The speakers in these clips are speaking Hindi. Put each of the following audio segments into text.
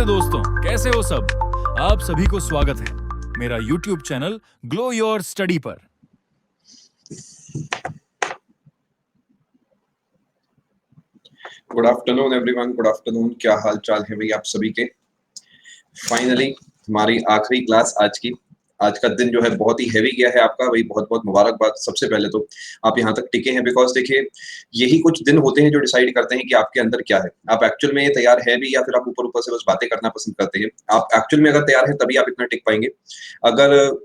नमस्ते दोस्तों, कैसे हो सब। आप सभी को स्वागत है मेरा YouTube channel glow your study पर। Good afternoon everyone, good afternoon. क्या हाल चाल है भाई आप सभी के। फाइनली हमारी आखिरी क्लास आज का दिन जो है बहुत ही हैवी गया है आपका। भाई बहुत बहुत मुबारकबाद। सबसे पहले तो आप यहाँ तक टिके हैं, बिकॉज देखिए यही कुछ दिन होते हैं जो डिसाइड करते हैं कि आपके अंदर क्या है। आप एक्चुअल में तैयार है भी, या फिर आप ऊपर ऊपर से बस बातें करना पसंद करते हैं। आप एक्चुअल में अगर तैयार है तभी आप इतना टिक पाएंगे। अगर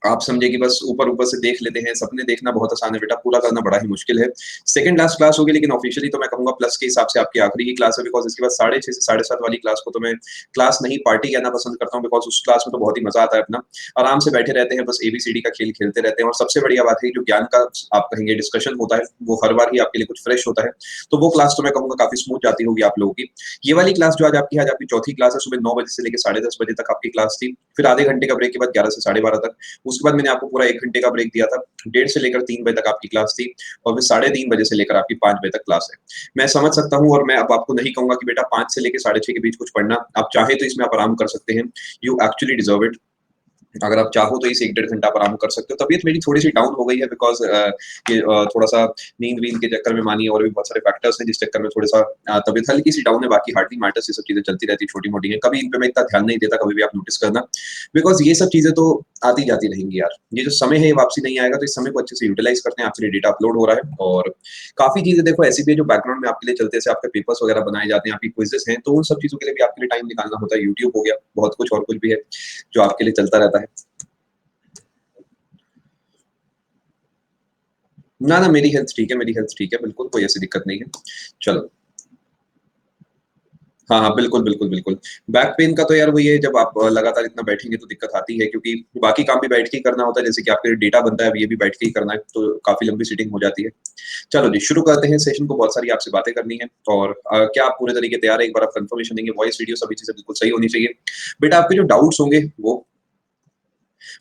आप समझे कि बस ऊपर ऊपर से देख लेते हैं, सपने देखना बहुत आसान है बेटा, पूरा करना बड़ा ही मुश्किल है। सेकंड लास्ट क्लास होगी, लेकिन ऑफिशियली तो मैं कहूंगा प्लस के हिसाब से आपकी आखिरी ही क्लास है, बिकॉज इसके बाद 6:30 से 7:30 वाली क्लास को तो मैं क्लास नहीं पार्टी कहना पसंद करता हूँ, बिकॉज उस क्लास में तो बहुत ही मजा आता है। अपना आराम से बैठे रहते हैं, बस एबीसीडी का खेल खेलते रहते हैं। और सबसे बढ़िया बात है जो ज्ञान का आप कहेंगे डिस्कशन होता है, वो हर बार ही आपके लिए कुछ फ्रेश होता है। तो वो क्लास तो मैं कहूंगा काफी स्मूथ जाती होगी आप लोगों की। ये वाली क्लास जो आज आपकी चौथी क्लास है, सुबह 9 बजे से लेकर 10:30 बजे तक आपकी क्लास थी। फिर आधे घंटे का ब्रेक के बाद 11 से 12:30 तक। उसके बाद मैंने आपको पूरा 1 घंटे का ब्रेक दिया था। 1:30 से लेकर 3 बजे तक आपकी क्लास थी, और फिर 3:30 बजे से लेकर आपकी 5 बजे तक क्लास है। मैं समझ सकता हूँ, और मैं अब आपको नहीं कहूंगा कि बेटा 5 से लेकर 6:30 के बीच कुछ पढ़ना। आप चाहे तो इसमें आप आराम कर सकते हैं। You actually deserve it. अगर आप चाहो तो इस 1-1.5 घंटा आप आराम कर सकते हो। तबीयत मेरी थोड़ी सी डाउन हो गई है, बिकॉज थोड़ा सा नींद वींद के चक्कर में मानिए, और भी बहुत सारे फैक्टर्स हैं जिस चक्कर में थोड़ा सा तबीयत हल्की सी डाउन है। बाकी हार्डली मैटर्स, ये सब चीजें चलती रहती छोटी मोटी हैं। कभी इन पे मैं इतना ध्यान नहीं देता, कभी भी आप नोटिस करना, बिकॉज ये सब चीजें तो आती जाती रहेंगी यार। ये जो समय है ये वापसी नहीं आएगा, तो इस समय को अच्छे से यूटिलाइज करते हैं। आपके लिए डेटा अपलोड हो रहा है, और काफी चीजें देखो ऐसी भी है जो बैकग्राउंड में आपके लिए चलते हैं। आपके पेपर्स वगैरह बनाए जाते हैं, आपकी क्विजेस हैं, तो उन सब चीजों के लिए भी आपके लिए टाइम निकालना होता है। यूट्यूब हो गया, बहुत कुछ और कुछ भी है जो आपके लिए चलता रहता है। ना ना, मेरी हेल्थ ठीक है, मेरी हेल्थ ठीक है, बिल्कुल कोई ऐसी दिक्कत नहीं है। चलो, हाँ हाँ, बिल्कुल बिल्कुल बिल्कुल। बैक पेन का तो यार वही है, जब आप लगातार इतना बैठेंगे तो दिक्कत आती है, क्योंकि बाकी काम भी बैठ के ही करना होता है। जैसे कि आपके डेटा बनता है, अब ये भी बैठ के ही करना है, तो काफी लंबी सीटिंग हो जाती है। चलो जी, शुरू करते हैं सेशन को। बहुत सारी आपसे बातें करनी है, और क्या आप पूरे तरीके तैयार है? एक बार आप कंफर्मेशन देंगे। वॉइस वीडियो सभी चीजें बिल्कुल सही होनी चाहिए। बेटा आपके जो डाउट्स होंगे, वो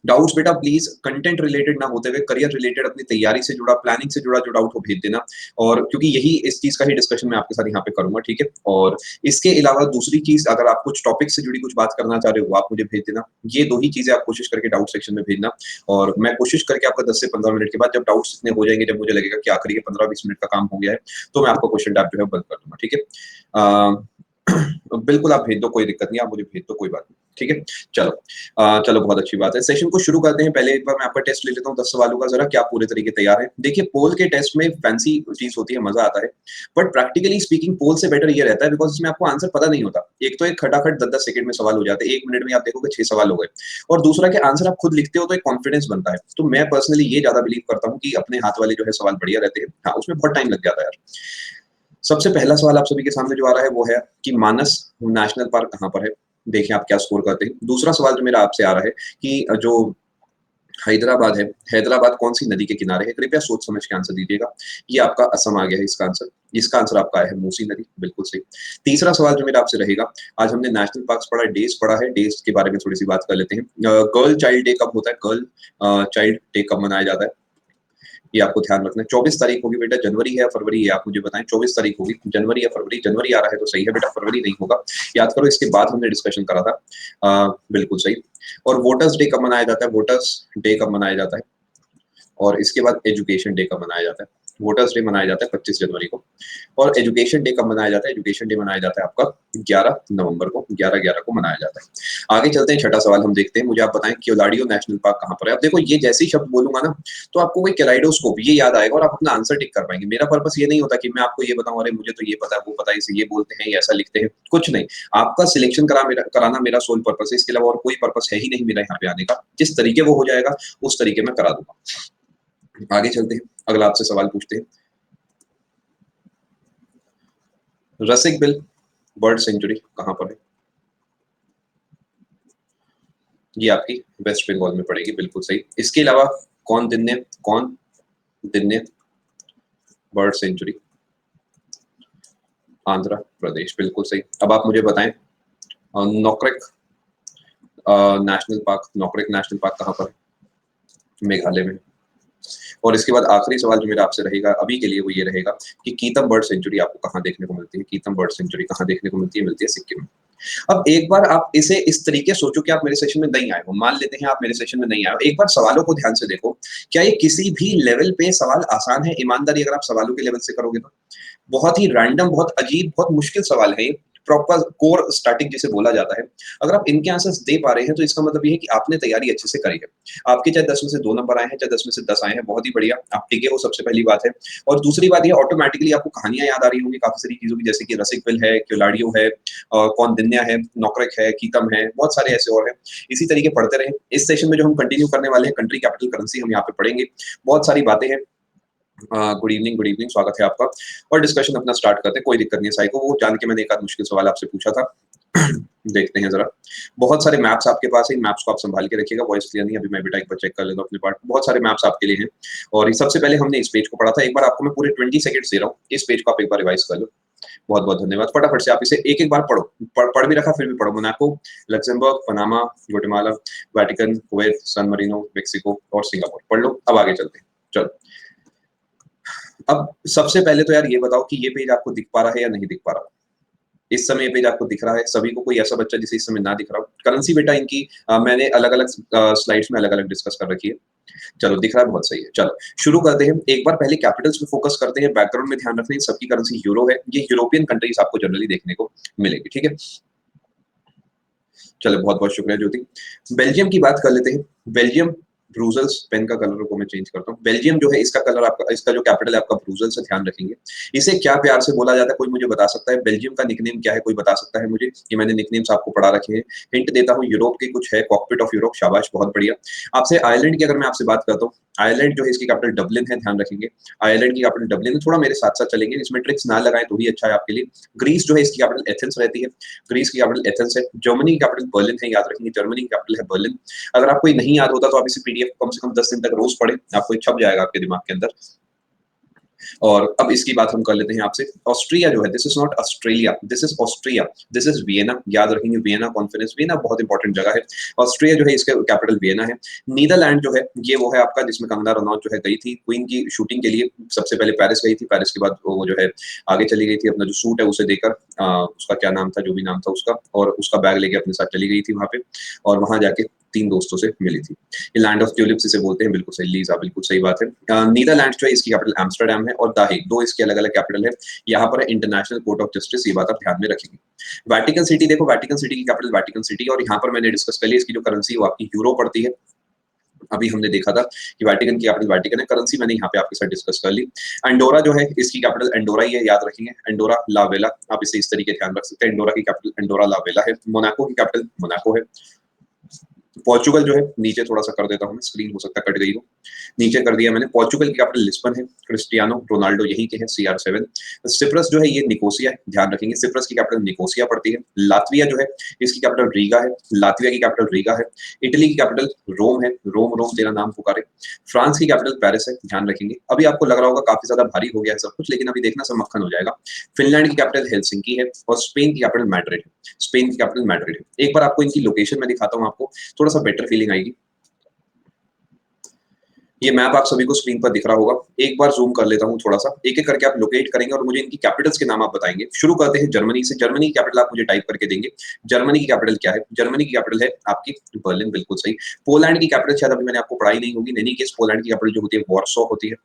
डाउट्स बेटा प्लीज कंटेंट रिलेटेड ना होते हुए करियर रिलेटेड, अपनी तैयारी से जुड़ा, प्लानिंग से जुड़ा जो डाउट हो भेज देना। और क्योंकि यही इस चीज का ही डिस्कशन मैं आपके साथ यहाँ पे करूंगा, ठीक है। और इसके अलावा दूसरी चीज, अगर आप कुछ टॉपिक से जुड़ी कुछ बात करना चाह रहे हो, वो आप मुझे भेज देना। ये दो ही चीजें आप कोशिश करके डाउट सेक्शन में भेजना, और मैं कोशिश करके आपका 10 से 15 मिनट के बाद, जब डाउट्स इतने हो जाएंगे, जब मुझे लगेगा कि आखिरी के 15-20 मिनट का काम हो गया है, तो मैं आपका क्वेश्चन टैब जो है बंद कर दूंगा, ठीक है। बिल्कुल आप भेज दो, कोई दिक्कत नहीं, आप मुझे भेज दो, कोई बात नहीं, ठीक है। चलो, चलो बहुत अच्छी बात है। सेशन को शुरू करते हैं। पहले एक बार मैं आपका टेस्ट ले लेता हूँ 10 सवालों का, जरा क्या आप पूरे तरीके तैयार है। देखिए पोल के टेस्ट में फैंसी चीज होती है, मजा आता है, बट प्रैक्टिकली स्पीकिंग पोल से बेटर ये रहता है, बिकॉज इसमें आपको आंसर पता नहीं होता। एक तो एक खटाखट 10-10 सेकंड में सवाल हो जाते हैं, 1 मिनट में आप देखोगे 6 सवाल हो गए, और दूसरा के आंसर आप खुद लिखते हो तो एक कॉन्फिडेंस बनता है। तो मैं पर्सनली ये ज्यादा बिलीव करता हूँ कि अपने हाथ वाले जो है सवाल बढ़िया रहते हैं। हाँ, उसमें बहुत टाइम लग जाता है यार। सबसे पहला सवाल आप सभी के सामने जो आ रहा है वो है कि मानस नेशनल पार्क कहाँ पर है। देखिए आप क्या स्कोर करते हैं। दूसरा सवाल जो मेरा आपसे आ रहा है कि जो हैदराबाद है, हैदराबाद कौन सी नदी के किनारे है? कृपया सोच समझ के आंसर दीजिएगा। ये आपका असम आ गया है इसका आंसर। इसका आंसर आपका है मूसी नदी, बिल्कुल सही। तीसरा सवाल जो मेरा आपसे रहेगा, आज हमने नेशनल पार्क्स पढ़ा है, डेज पढ़ा है, डेज के बारे में थोड़ी सी बात कर लेते हैं। गर्ल चाइल्ड डे कब होता है? गर्ल चाइल्ड डे कब मनाया जाता है? ये आपको ध्यान रखना है। 24 तारीख होगी बेटा, जनवरी है या फरवरी है, आप मुझे बताएं। 24 तारीख होगी, जनवरी या फरवरी? जनवरी आ रहा है तो सही है बेटा, फरवरी नहीं होगा, याद करो, इसके बाद हमने डिस्कशन करा था। बिल्कुल सही। और वोटर्स डे कब मनाया जाता है? वोटर्स डे कब मनाया जाता है? और इसके बाद एजुकेशन डे कब मनाया जाता है? वोटर्स डे मनाया जाता है 25 जनवरी को, और एजुकेशन डे कब मनाया जाता है? एजुकेशन डे मनाया जाता है आपका 11 नवंबर को, 11/11 को मनाया जाता है। आगे चलते हैं, छठा सवाल हम देखते हैं। मुझे आप बताएं क्योलाडियो नेशनल पार्क कहाँ पर है? अब देखो ये जैसे ही शब्द बोलूंगा ना, तो आपको कोई कैलाइडोस्कोप ये याद आएगा, और आप अपना आंसर टिक कर पाएंगे। मेरा पर्पस ये नहीं होता कि मैं आपको ये बताऊं, अरे मुझे तो ये पता है, वो पता है, इसे ये बोलते हैं, ये ऐसा लिखते हैं, कुछ नहीं। आपका सिलेक्शन कराना मेरा सोल पर्पस है, इसके अलावा और कोई पर्पस है ही नहीं मेरा यहाँ पे आने का। जिस तरीके वो हो जाएगा उस तरीके में करा दूंगा। आगे चलते हैं, अगला आपसे सवाल पूछते हैं। रसिक बिल बर्ड सेंचुरी कहाँ पर है? ये आपकी वेस्ट बंगाल में पड़ेगी, बिल्कुल सही। इसके अलावा कौन दिन्ने बर्ड सेंचुरी? आंध्र प्रदेश, बिल्कुल सही। अब आप मुझे बताएं Nokrek national park, Nokrek national park कहाँ पर है? मेघालय में। और इसके बाद आखिरी सवाल जो मेरा आपसे रहेगा अभी के लिए वो ये रहेगा कि कीतम बर्ड सेंचुरी आपको कहाँ देखने को मिलती है? कीतम बर्ड सेंचुरी कहाँ देखने को मिलती है? मिलती है सिक्किम में। अब एक बार आप इसे इस तरीके सोचो कि आप मेरे सेशन में नहीं आए हो, मान लेते हैं आप मेरे सेशन में नहीं आए हो, एक बार सवालों को ध्यान से देखो, क्या ये किसी भी लेवल पे सवाल आसान है? ईमानदारी अगर आप सवालों के लेवल से करोगे तो बहुत ही रैंडम, बहुत अजीब, बहुत मुश्किल सवाल है ये। प्रॉपर कोर स्टैटिक जिसे बोला जाता है। अगर आप इनके आंसर्स दे पा रहे हैं तो इसका मतलब ये है कि आपने तैयारी अच्छे से करी है। आपके चाहे 10 में से 2 नंबर आए हैं, चाहे 10 में से 10 आए हैं, बहुत ही बढ़िया, आप टिके हो, सबसे पहली बात है। और दूसरी बात ये ऑटोमैटिकली आपको कहानियाँ याद आ रही होंगी काफ़ी सारी चीज़ों की, जैसे कि रसिक बिल है, क्योलाडियो है, कौंडिन्य है, नोकरेक है, कीतम है, बहुत सारे ऐसे और हैं। इसी तरीके पढ़ते रहें। इस सेशन में जो हम कंटिन्यू करने वाले हैं कंट्री कैपिटल करेंसी हम यहाँ पे पढ़ेंगे। बहुत सारी बातें हैं। गुड इवनिंग, स्वागत है आपका। और डिस्कशन अपना स्टार्ट करते हैं, कोई दिक्कत नहीं है साई को, वो जान के मैंने एक आध मुश्किल सवाल आपसे पूछा था। देखते हैं जरा। बहुत सारे मैप्स आपके पास है, इन मैप्स को आप संभाल के रखिएगा, वॉइस क्लियर नहीं, अभी मैं बेटा एक बार चेक कर लेता हूँ अपने पार्ट। बहुत सारे मैप्स आपके लिए हैं और सबसे पहले हमने इस पेज को पढ़ा था, एक बार आपको मैं पूरे 20 सेकंड्स दे रहा हूँ, इस पेज को आप एक बार रिवाइज कर लो। बहुत बहुत धन्यवाद। फटाफट से आप इसे एक एक बार पढ़ो, पढ़ भी रखा फिर भी पढ़ो। Monaco, Luxembourg, Panama, Guatemala, Vatican, Kuwait, San Marino, Mexico और सिंगापुर पढ़ लो। अब आगे चलते हैं, चलो। अब सबसे पहले तो यार ये बताओ कि ये पेज आपको दिख पा रहा है या नहीं दिख पा रहा? इस समय ये पेज आपको दिख रहा है सभी को? कोई ऐसा बच्चा जिसे इस समय ना दिख रहा हो? करेंसी बेटा इनकी मैंने अलग-अलग स्लाइड्स में अलग-अलग डिस्कस कर रखी है। चलो दिख रहा है, बहुत सही है। चलो शुरू करते हैं। एक बार पहले कैपिटल्स पे फोकस करते हैं। बैकग्राउंड में ध्यान रखना है सबकी करेंसी यूरो है। ये यूरोपियन कंट्रीज आपको जनरली देखने को मिलेगी, ठीक है? चलो बहुत-बहुत शुक्रिया ज्योति। बेल्जियम की बात कर लेते हैं। बेल्जियम ब्रूसेल्स, पेन का कलर को मैं चेंज करता हूँ। बेल्जियम जो है इसका कलर आपका, इसका जो कैपिटल है आपका ब्रूसेल्स है, ध्यान रखेंगे। इसे क्या प्यार से बोला जाता है कोई मुझे बता सकता है? बेल्जियम का निकनेम क्या है, कोई बता सकता है मुझे? ये मैंने निकनेम्स आपको पढ़ा रखे हैं। हिंट देता हूँ, यूरोप के कुछ है, कॉकपिट ऑफ यूरोप, शाबाश बहुत बढ़िया। आपसे आयरलैंड की अगर मैं आपसे बात करता हूँ, आयरलैंड जो है इसकी कैपिटल डबलिन है, ध्यान रखेंगे। आयरलैंड की कैपिटल डबलिन है। थोड़ा मेरे साथ-साथ चलेंगे, इसमें ट्रिक्स ना लगाएँ तो ही अच्छा है आपके लिए। ग्रीस जो है इसकी कैपिटल एथेंस रहती है। ग्रीस की कैपिटल एथेंस है। जर्मनी की कैपिटल बर्लिन है, याद रखेंगे, जर्मनी की कैपिटल है बर्लिन। अगर आपको ये नहीं याद होता तो आप इसे पीडीएफ कम से कम 10 दिन तक रोज पढ़ें, आपको ये छप जाएगा आपके दिमाग के अंदर। और अब इसकी बात हम कर लेते हैं आपसे। ऑस्ट्रिया जो है, this is not Australia, this is Austria, this is Vienna, याद रखेंगे, वियना कॉन्फ्रेंस, वियना बहुत इंपॉर्टेंट जगह है। ऑस्ट्रिया जो है इसका कैपिटल वियना है। नीदरलैंड जो है ये वो है आपका जिसमें कंगना रनौत जो है गई थी क्वीन की शूटिंग के लिए, सबसे पहले पेरिस गई थी, पेरिस के बाद वो जो है आगे चली गई थी, अपना जो सूट है उसे देकर, उसका क्या नाम था, जो भी नाम था उसका, और उसका बैग लेके अपने साथ चली गई थी वहां पे, और वहां जाके 3 दोस्तों से मिली थी। ये लैंड ऑफ ट्यूलिप्स इसे बोलते हैं, बिल्कुल सही लीजा, बिल्कुल सही बात है। नीदरलैंड जो है इसकी कैपिटल एम्स्टरडैम है, और द हेग, दो इसके अलग अलग कैपिटल है। यहाँ पर है इंटरनेशनल कोर्ट ऑफ जस्टिस, ये बात आप ध्यान में रखेंगे। वेटिकन सिटी देखो, वेटिकन सिटी की कैपिटल वेटिकन सिटी, और यहाँ पर मैंने डिस्कस कर लिया, इसकी जो करेंसी वो आपकी यूरो पड़ती है। अभी हमने देखा था कि वेटिकन की कैपिटल वेटिकन है, करेंसी मैंने यहाँ पे आपके साथ डिस्कस कर ली। एंडोरा जो है इसकी कैपिटल एंडोरा ही है, याद रखेंगे, एंडोरा ला वेला, आप इसे इस तरीके ध्यान रख सकते हैं, एंडोरा की कैपिटल एंडोरा ला वेला है। मोनाको की कैपिटल मोनाको है। पोर्चुगल जो है, नीचे थोड़ा सा कर देता हूँ मैं, स्क्रीन हो सकता है कट गई हो, नीचे कर दिया मैंने। पोर्चुगल की कैपिटल लिस्बन है, क्रिस्टियानो रोनाल्डो यहीं के हैं, CR7। सिप्रस जो है ये निकोसिया है, ध्यान रखेंगे, सिप्रस की कैपिटल निकोसिया पड़ती है। लातविया जो है इसकी कैपिटल रीगा है, लातविया की कैपिटल रीगा है। इटली की कैपिटल रोम है, रोम रोम तेरा नाम पुकारे। फ्रांस की कैपिटल पेरिस है, ध्यान रखेंगे। अभी आपको लग रहा होगा काफी ज्यादा भारी हो गया है सब कुछ, लेकिन अभी देखना सब मक्खन हो जाएगा। फिनलैंड की कैपिटल हेलसिंकी है, और स्पेन की कैपिटल मैड्रिड है, स्पेन की कैपिटल मैड्रिड है। एक बार आपको इनकी लोकेशन में दिखाता हूँ, आपको थोड़ा सा बेटर फीलिंग आएगी। ये मैप आप सभी को स्क्रीन पर दिख रहा होगा, एक बार जूम कर लेता हूँ थोड़ा सा, एक एक करके आप लोकेट करेंगे और मुझे इनकी कैपिटल्स के नाम आप बताएंगे। शुरू करते हैं जर्मनी से। जर्मनी की कैपिटल आप मुझे टाइप करके देंगे। जर्मनी की कैपिटल क्या है? जर्मनी की कैपिटल है आपकी बर्लिन, बिल्कुल सही। पोलैंड की कैपिटल शायद अभी मैंने आपको पढ़ाई नहीं होगी, नहीं केस पोलैंड की कैपिटल जो होती है वॉर्सो होती है,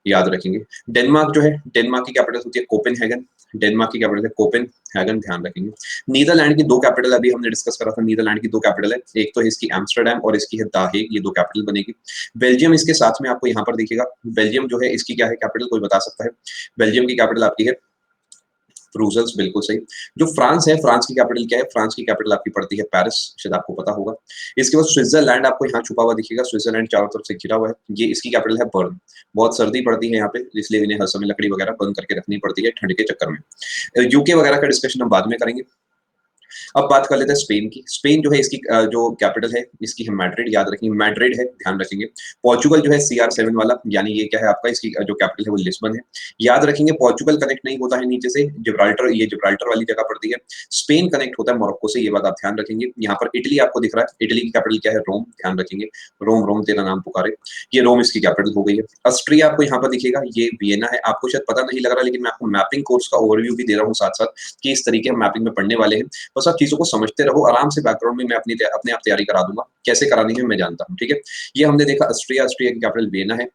याद रखेंगे। डेनमार्क जो है, डेनमार्क की कैपिटल होती है कोपेनहेगन, डेनमार्क की कैपिटल है कोपेनहेगन, ध्यान रखेंगे। नीदरलैंड की 2 कैपिटल अभी हमने डिस्कस करा था, नीदरलैंड की 2 कैपिटल है, एक तो है इसकी एम्स्टरडैम और इसकी है द हेग, ये 2 कैपिटल बनेगी। बेल्जियम इसके साथ में आपको यहाँ पर दिखेगा, बेल्जियम जो है इसकी क्या है कैपिटल, कोई बता सकता है? बेल्जियम की कैपिटल आपकी है ब्रूसेल्स, बिल्कुल सही। जो फ्रांस है, फ्रांस की कैपिटल क्या है? फ्रांस की कैपिटल आपकी पड़ती है पेरिस, शायद आपको पता होगा। इसके बाद स्विट्जरलैंड आपको यहाँ छुपा हुआ दिखेगा, स्विट्जरलैंड चारों तरफ से घिरा हुआ है, ये इसकी कैपिटल है बर्न। बहुत सर्दी पड़ती है यहाँ पे, इसलिए इन्हें हर समय लकड़ी वगैरह बंद करके रखनी पड़ती है ठंड के चक्कर में। यूके वगैरह का डिस्कशन हम बाद में करेंगे। अब बात कर लेते हैं स्पेन की। स्पेन जो है इसकी जो कैपिटल है इसकी है मैड्रिड, याद रखेंगे मैड्रिड है, ध्यान रखेंगे। पोर्चुगल जो है CR7 वाला, यानी ये क्या है आपका, इसकी जो कैपिटल है वो लिस्बन है, याद रखेंगे। पोर्चुगल कनेक्ट नहीं होता है नीचे से, जिब्राल्टर, ये जिब्राल्टर वाली जगह पड़ती है। स्पेन कनेक्ट होता है मोरक्को से, ये बात आप ध्यान रखेंगे। यहाँ पर इटली आपको दिख रहा है, इटली की कैपिटल क्या है, रोम, ध्यान रखेंगे। रोम, रोम तेरा नाम पुकारे, ये रोम इसकी कैपिटल हो गई है। ऑस्ट्रिया आपको यहाँ पर दिखेगा, ये वियना है। आपको शायद पता नहीं लग रहा, लेकिन मैं आपको मैपिंग कोर्स का ओवरव्यू भी दे रहा हूँ साथ साथ, कि इस तरीके हम मैपिंग में पढ़ने वाले हैं। बस आप चीजों को समझते रहो आराम से, बैकग्राउंड में मैं अपने आप तैयारी करा दूंगा, कैसे करानी है मैं जानता हूँ, ठीक है। ये हमने देखा ऑस्ट्रिया, ऑस्ट्रिया की कैपिटल वियना है।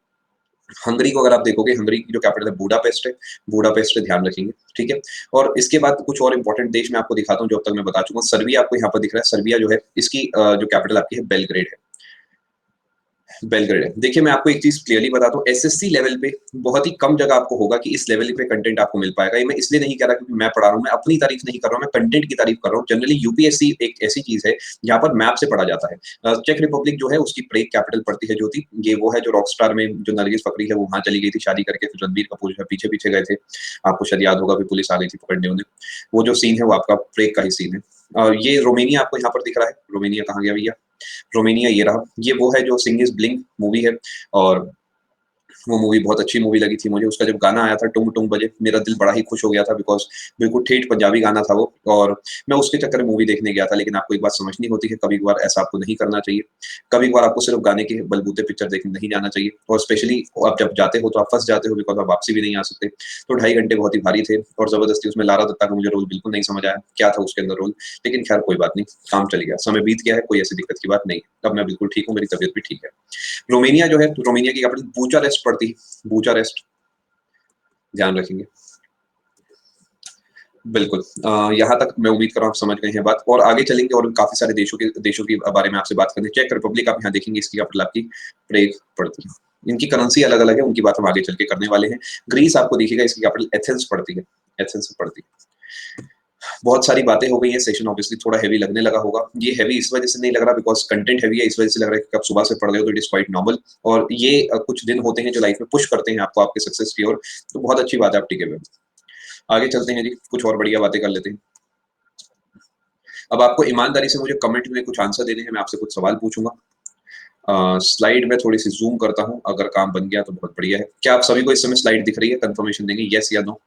हंगरी को अगर आप देखोगे, हंगरी की जो कैपिटल है बुडापेस्ट है, बुडापेस्ट है, ध्यान रखेंगे, ठीक है। और इसके बाद कुछ और इंपॉर्टेंट देश मैं आपको दिखाता हूँ जो अब तक मैं बता चुका हूँ। सर्बिया आपको यहाँ पर दिख रहा है, सर्बिया जो है इसकी जो कैपिटल आपकी है बेलग्रेड है, बेलग्रेड है। देखिए मैं आपको एक चीज क्लियरली बताता हूँ, एसएससी लेवल पे बहुत ही कम जगह आपको होगा कि इस लेवल पे कंटेंट आपको मिल पाएगा। ये मैं इसलिए नहीं कह रहा क्योंकि मैं पढ़ा रहा हूँ, मैं अपनी तारीफ नहीं कर रहा हूँ, मैं कंटेंट की तारीफ कर रहा हूँ। जनरली यूपीएससी एक ऐसी चीज है जहाँ पर मैप से पढ़ा जाता है। चेक रिपब्लिक जो है उसकी प्रेग कैपिटल पड़ती है, जो थी ये वो है जो रॉकस्टार में जो नरगिस फकरी है वो वहां चली गई थी शादी करके, फिर रणबीर कपूर जो है पीछे पीछे गए थे, आपको शायद याद होगा, फिर पुलिस आ गई थी पकड़ने उन्हें। वो जो सीन है वो आपका प्रेग का ही सीन है। और ये रोमेनिया आपको यहाँ पर दिख रहा है, रोमेनिया कहाँ गया भैया, रोमेनिया ये रहा। ये वो है जो सिंग इज ब्लिंक मूवी है, और वो मूवी बहुत अच्छी मूवी लगी थी मुझे। उसका जब गाना आया था टुंग टुंग बजे, मेरा दिल बड़ा ही खुश हो गया था, बिकॉज बिल्कुल ठेठ पंजाबी गाना था वो। और मैं उसके चक्कर में मूवी देखने गया था। लेकिन आपको एक बात समझनी होती है, कभी कभार ऐसा आपको नहीं करना चाहिए। कभी कभार आपको सिर्फ गाने के बलबूते पिक्चर देखने नहीं जाना चाहिए, और स्पेशली आप जब जाते हो तो आप फंस जाते हो, बिकॉज आप वापसी भी नहीं आ सकते। तो 2.5 घंटे बहुत ही भारी थे, और जबरदस्ती उसमें लारा दत्ता का मुझे रोल बिल्कुल नहीं समझ आया, क्या था उसके अंदर रोल। लेकिन खैर कोई बात नहीं, काम चल गया, समय बीत गया है, कोई ऐसी दिक्कत की बात नहीं। अब मैं बिल्कुल ठीक हूँ, मेरी तबीयत भी ठीक है। रोमेनिया जो है, तो रोमेनिया की कैपिटल बूचारेस्ट पड़ती है, बूचारेस्ट, ध्यान रखेंगे। बिल्कुल, यहाँ तक मैं उम्मीद कर रहा हूँ आप समझ गए हैं बात, और आगे चलेंगे और काफी सारे देशों के बारे में आपसे बात करेंगे। चेक रिपब्लिक आप यहाँ देखेंगे, इसकी कैपिटल आपकी प्रेग पड़ती है। इनकी करेंसी अलग अलग है, उनकी बात हम आगे चल के करने वाले हैं। ग्रीस आपको दिखेगा, इसकी कैपिटल एथेंस पड़ती है, एथेंस पड़ती है। बहुत सारी बातें हो गई है, सेशन ऑब्वियसली थोड़ा हैवी लगने लगा होगा। ये हैवी इस वजह से नहीं लग रहा बिकॉज कंटेंट हैवी है, इस वजह से लग रहा है कि आप सुबह से पढ़ रहे हो, तो इट इज क्वाइट नॉर्मल। और ये कुछ दिन होते हैं जो लाइफ में पुश करते हैं आपको आपके सक्सेस की ओर, तो बहुत अच्छी बात है आप टिके हुए। आगे चलते हैं जी, कुछ और बढ़िया बातें कर लेते हैं। अब आपको ईमानदारी से मुझे कमेंट में कुछ आंसर देने हैं, मैं आपसे कुछ सवाल पूछूंगा। स्लाइड में थोड़ी सी जूम करता हूं, अगर काम बन गया तो बहुत बढ़िया है। क्या आप सभी को इस समय स्लाइड दिख रही है? कंफर्मेशन देंगे यस या नो।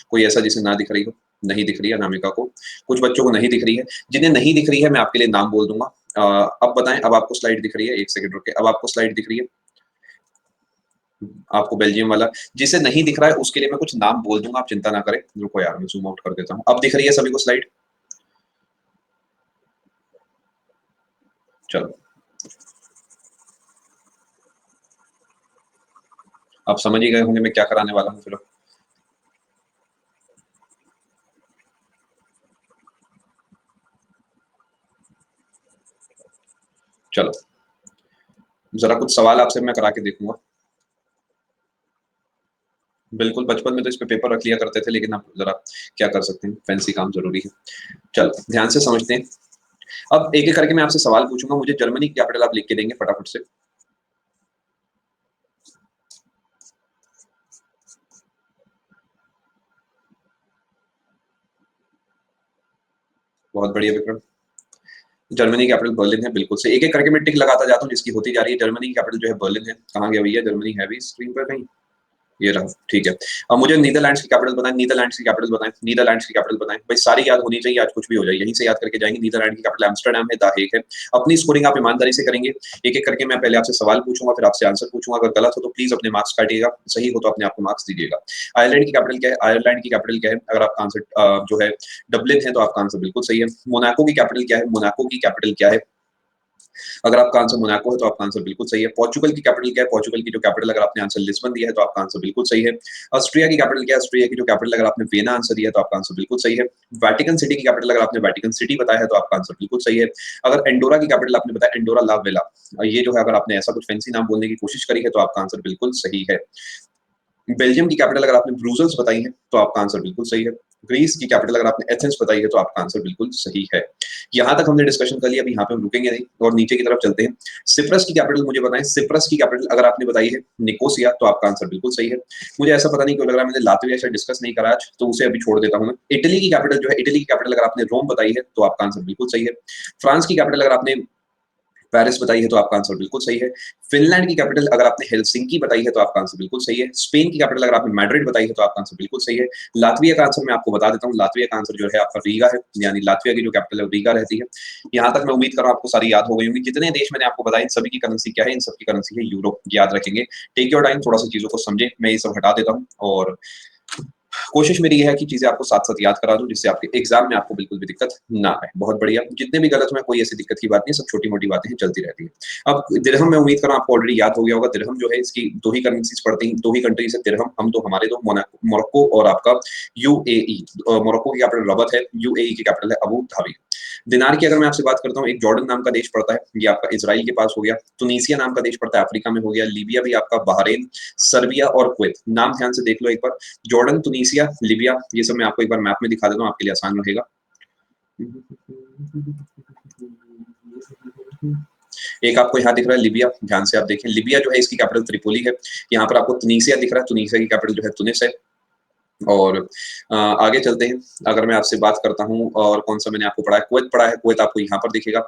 कोई ऐसा जिसे ना दिख रही हो? नहीं दिख रही है अनामिका को, कुछ बच्चों को नहीं दिख रही है। जिन्हें नहीं दिख रही है मैं आपके लिए नाम बोल दूंगा। अब बताएं, अब आपको स्लाइड दिख रही है? एक सेकंड रुके, अब आपको स्लाइड दिख रही है? आपको बेल्जियम वाला, जिसे नहीं दिख रहा है उसके लिए मैं कुछ नाम बोल दूंगा, आप चिंता ना करें। रुको यार, मैं जूम आउट कर देता हूँ। अब दिख रही है सभी को स्लाइड? चलो, आप समझ ही गए होंगे मैं क्या कराने वाला हूँ फिर। चलो, जरा कुछ सवाल आपसे मैं करा के देखूंगा। बिल्कुल, बचपन में तो इस पे पेपर रख लिया करते थे, लेकिन अब जरा क्या कर सकते हैं, फैंसी काम जरूरी है। चलो ध्यान से समझते हैं। अब एक एक करके मैं आपसे सवाल पूछूंगा, मुझे जर्मनी की कैपिटल आप लिख के देंगे फटाफट से। बहुत बढ़िया विक्रम, जर्मनी की कैपिटल बर्लिन है, बिल्कुल से। एक एक करके मैं टिक लगाता जाता हूँ जिसकी होती जा रही है। जर्मनी की कैपिटल जो है बर्लिन है। कहाँ गया भैया जर्मनी? है भी स्क्रीन पर कहीं? ये रहा, ठीक है। अब मुझे नीदरलैंड्स की कैपिटल बताएं, नीदरलैंड्स की कैपिटल बताएं, नीदरलैंड्स की कैपिटल बताएं। भाई सारी याद होनी चाहिए, आज कुछ भी हो जाए यहीं से याद करके जाएंगे। नीदरलैंड की कैपिटल एम्स्टर्डम है, द हेग है। अपनी स्कोरिंग आप ईमानदारी से करेंगे। एक एक करके मैं पहले आपसे सवाल पूछूंगा, फिर आपसे आंसर पूछूंगा। अगर गलत हो तो प्लीज अपने मार्क्स काटिएगा, सही हो तो अपने आप को मार्क्स दीजिएगा। आयरलैंड की कैपिटल क्या है? आयरलैंड की कैपिटल क्या है? अगर आपका आंसर जो है डबलिन है तो आपका आंसर बिल्कुल सही है। मोनाको की कैपिटल क्या है? मोनाको की कैपिटल क्या है? अगर आपका आंसर मोनाको है तो आपका आंसर बिल्कुल सही है। पोर्चुगल की कैपिटल क्या है? पोर्चुगल की जो कैपिटल, अगर आपने आंसर लिस्बन दिया है तो आपका आंसर बिल्कुल सही है। ऑस्ट्रिया की कैपिटल क्या है? ऑस्ट्रिया की जो कैपिटल, अगर आपने वियना आंसर दिया है तो आपका आंसर बिल्कुल सही है। वेटिकन सिटी की कैपिटल, अगर आपने वेटिकन सिटी बताया है तो आपका आंसर बिल्कुल सही है। अगर एंडोरा की कैपिटल आपने बताया एंडोरा ला वेला, ये जो है अगर आपने ऐसा कुछ फैंसी नाम बोलने की कोशिश करी है तो आपका आंसर बिल्कुल सही है। बेल्जियम की कैपिटल अगर आपने ब्रूसल्स बताई है तो आपका आंसर बिल्कुल सही है। ग्रीस की कैपिटल अगर आपने एथेंस बताई है तो आपका आंसर बिल्कुल सही है। यहाँ तक हमने डिस्कशन कर लिया, अभी यहाँ पे हम रुकेंगे नहीं और नीचे की तरफ चलते हैं। सिप्रस की कैपिटल मुझे बताएं, सिप्रस की कैपिटल अगर आपने बताई है निकोसिया तो आपका आंसर बिल्कुल सही है। मुझे ऐसा पता नहीं क्यों लग रहा है मैंने लातविया शायद डिस्कस नहीं करा आज, तो उसे अभी छोड़ देता हूं मैं। इटली की कैपिटल जो है, इटली की कैपिटल अगर आपने रोम बताई है तो आपका आंसर बिल्कुल सही है। फ्रांस की कैपिटल अगर आपने पेरिस बताई है तो आपका आंसर बिल्कुल सही है। फिनलैंड की कैपिटल अगर आपने हेलसिंकी बताई है तो आपका आंसर बिल्कुल सही है। स्पेन की कैपिटल अगर आपने मैड्रिड बताई है तो आपका आंसर बिल्कुल सही है। लातविया का आंसर मैं आपको बता देता हूँ, लातविया का आंसर जो है आपका रीगा है, यानी लातविया की जो कैपिटल है वो रीगा रहती है। यहाँ तक मैं उम्मीद कर रहा हूँ आपको सारी याद हो गई होंगी। जितने देश मैंने आपको बताया इन सभी की करेंसी क्या है, इन सबकी करेंसी है यूरो, याद रखेंगे। टेक योर टाइम, थोड़ा सा चीजों को समझे, मैं ये सब हटा देता हूँ और कोशिश मेरी ये है कि चीजें आपको साथ साथ याद करा दूं जिससे आपके एग्जाम में आपको बिल्कुल भी दिक्कत ना आए। बहुत बढ़िया, जितने भी गलत हुए कोई ऐसी दिक्कत की बात नहीं, सब छोटी मोटी बातें हैं, चलती रहती है। अब दिरहम मैं उम्मीद कर रहा हूं आपको ऑलरेडी याद हो गया होगा। दिरहम जो है इसकी दो ही करेंसीज पड़ती हैं, दो ही कंट्री से दिरहम, हम दो हमारे दो, मोरक्को और आपका यूएई। मोरक्को की कैपिटल रबत है, यूएई की कैपिटल है अबू धाबी। दिनार की अगर मैं आपसे बात करता हूँ, एक जॉर्डन नाम का देश पड़ता है, ये आपका इजराइल के पास हो गया। तुनीसिया नाम का देश पड़ता है, अफ्रीका में हो गया। लीबिया भी आपका, बहरीन, सर्बिया और कुवैत। नाम ध्यान से देख लो एक बार, जॉर्डन, तुनीसिया, लीबिया, ये सब मैं आपको एक बार मैप में दिखा देता हूँ, आपके लिए आसान रहेगा। एक आपको यहाँ दिख रहा है लीबिया, ध्यान से आप देखें, लीबिया जो है इसकी कैपिटल त्रिपोली है। यहाँ पर आपको तुनीसिया दिख रहा है, तुनीसिया की कैपिटल जो है तुनिस है। और आगे चलते हैं, अगर मैं आपसे बात करता हूं और कौन सा मैंने आपको पढ़ा है, कुवैत पढ़ा है, कुवैत आपको यहाँ पर दिखेगा।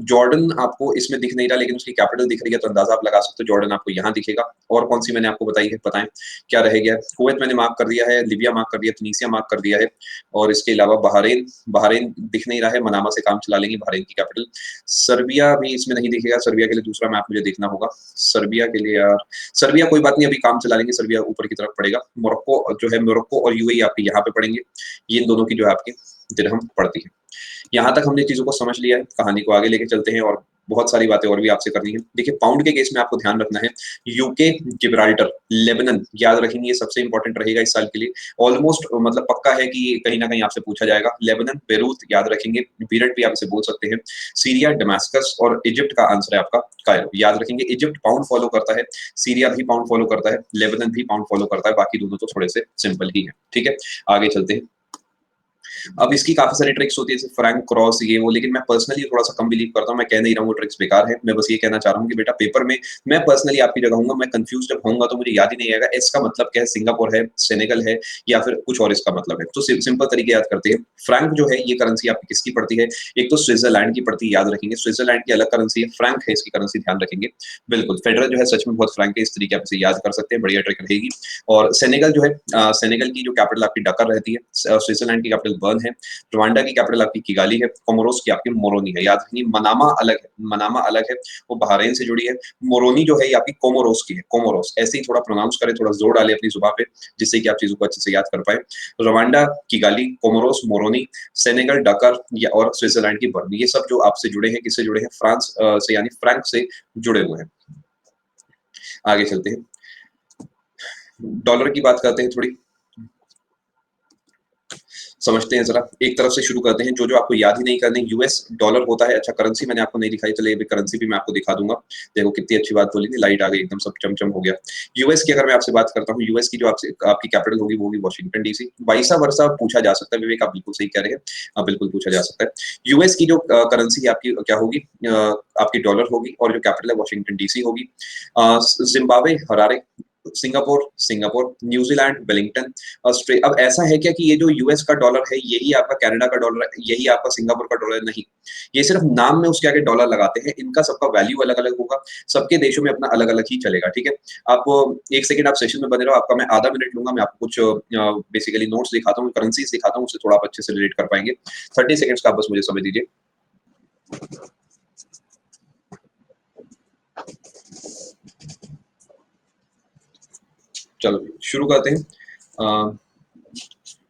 जॉर्डन आपको इसमें दिख नहीं रहा, लेकिन उसकी कैपिटल दिख रही है तो अंदाजा आप लगा सकते हो, जॉर्डन आपको यहाँ दिखेगा। और कौन सी मैंने आपको बताई है, बताएं क्या रह गया? कुवैत मैंने मार्क कर दिया है, लिबिया मार्क कर दिया, तुनीसिया मार्क कर दिया है, और इसके अलावा बहरीन, बहरीन दिख नहीं रहा है, मनामा से काम चला लेंगे, बहरीन की कैपिटल। सर्बिया भी इसमें नहीं दिखेगा, सर्बिया के लिए दूसरा मैप मुझे देखना होगा। सर्बिया के लिए यार, सर्बिया कोई बात नहीं, अभी काम चला लेंगे, सर्बिया ऊपर की तरफ पड़ेगा। मोरक्को जो है, मोरक्को और यूएई आपके यहाँ पे पड़ेंगे, ये इन दोनों की जो है आपकी दिरहम पड़ती है। यहाँ तक हमने चीजों को समझ लिया है, कहानी को आगे लेके चलते हैं और बहुत सारी बातें और भी आपसे करनी है। देखिए पाउंड के केस में आपको ध्यान रखना है, यूके, जिब्राल्टर, लेबनान, याद रखेंगे, ये सबसे इंपॉर्टेंट रहेगा इस साल के लिए। ऑलमोस्ट मतलब पक्का है कि कहीं ना कहीं आपसे पूछा जाएगा। लेबनान, बेरूत, याद रखेंगे, बीरट भी आपसे बोल सकते हैं। सीरिया, डमास्कस और इजिप्ट का आंसर है आपका कायरो, याद रखेंगे। इजिप्ट पाउंड फॉलो करता है, सीरिया भी पाउंड फॉलो करता है, लेबनान भी पाउंड फॉलो करता है, बाकी दोनों तो थोड़े से सिंपल ही है। ठीक है, आगे चलते हैं। अब इसकी काफी सारी ट्रिक्स होती है, जैसे फ्रैंक क्रॉस, ये वो, लेकिन मैं पर्सनली थोड़ा सा कम बिलीव करता हूँ। मैं कह नहीं रहा हूँ वो ट्रिक्स बेकार है, मैं बस ये कहना चाह रहा हूँ कि बेटा पेपर में मैं पर्सनली आपकी जगह हूँ, मैं कंफ्यूज जब होऊंगा तो मुझे याद ही नहीं आएगा एस का मतलब क्या है, सिंगापुर है, सेनेगल है, या फिर कुछ और इसका मतलब है। तो सिंपल तरीके याद करते हैं। फ्रैंक जो है ये करेंसी आपकी किसकी पड़ती है? एक तो स्विट्जरलैंड की पड़ती है, याद रखेंगे, स्विट्जरलैंड की अलग करेंसी है, फ्रैंक है इसकी करेंसी, ध्यान रखेंगे। बिल्कुल, फेडरल जो है सच में बहुत फ्रैंक है, इस तरीके आप इसे याद कर सकते हैं, बढ़िया ट्रिक रहेगी। और सेनेगल जो है, सेनेगल की जो कैपिटल आपकी डकर रहती है, स्विट्जरलैंड की कैपिटल बर्न है, रवांडा की कैपिटल आपकी किगाली है, कोमोरोस की आपकी मोरोनी है, याद रखिए। मनामा अलग है, मनामा अलग है, वो बहरीन से जुड़ी है। मोरोनी जो है ये आपकी कोमोरोस की है, कोमोरोस, ऐसे ही थोड़ा प्रोनाउंस करें, थोड़ा जोर डालें अपनी जुबान पे, जिससे कि आप चीजों को अच्छे से याद कर पाए। Rwanda, Kigali, Comoros, Moroni, Senegal, Dakar या और स्विट्जरलैंड की बर्न, ये सब जो आपसे जुड़े हैं, किससे जुड़े हैं? फ्रांस से, यानी फ्रैंक से जुड़े हुए हैं। आगे चलते हैं, डॉलर की बात करते हैं, थोड़ी समझते हैं जरा। एक तरफ से शुरू करते हैं, जो जो आपको याद ही नहीं करने। यूएस डॉलर होता है, अच्छा करेंसी मैंने आपको नहीं दिखाई, चलिए अभी करेंसी भी मैं आपको दिखा दूंगा। देखो कितनी अच्छी बात बोली थी, लाइट आ गई एकदम, सब चमचम हो गया। यूएस की अगर मैं आपसे बात करता हूँ, यूएस की जो आपकी कैपिटल होगी वो होगी वॉशिंगटन डीसी। वाइसा वर्सा पूछा जा सकता है, विवेक आप बिल्कुल सही कह रहे हैं, बिल्कुल पूछा जा सकता है। यूएस की जो करेंसी आपकी क्या होगी, आपकी डॉलर होगी, और जो कैपिटल है वॉशिंगटन डीसी होगी। Zimbabwe, Harare, Singapore, Singapore, New Zealand, Wellington, Australia. अब ऐसा है क्या कि ये जो यूएस का डॉलर है यही आपका कनाडा का डॉलर है, यही आपका सिंगापुर का डॉलर है? नहीं, ये सिर्फ नाम में उसके आगे डॉलर लगाते हैं, इनका सबका वैल्यू अलग अलग होगा, सबके देशों में अपना अलग अलग ही चलेगा। ठीक है, आप एक सेकंड आप सेशन में बने रहो, आपका मैं आधा मिनट लूंगा, मैं आपको कुछ बेसिकली नोट्स दिखाता हूँ, करेंसीज दिखाता हूँ, उससे थोड़ा आप अच्छे से रिलेट कर पाएंगे। 30 सेकंड्स का आप बस मुझे समय दीजिए। चलो शुरू करते हैं।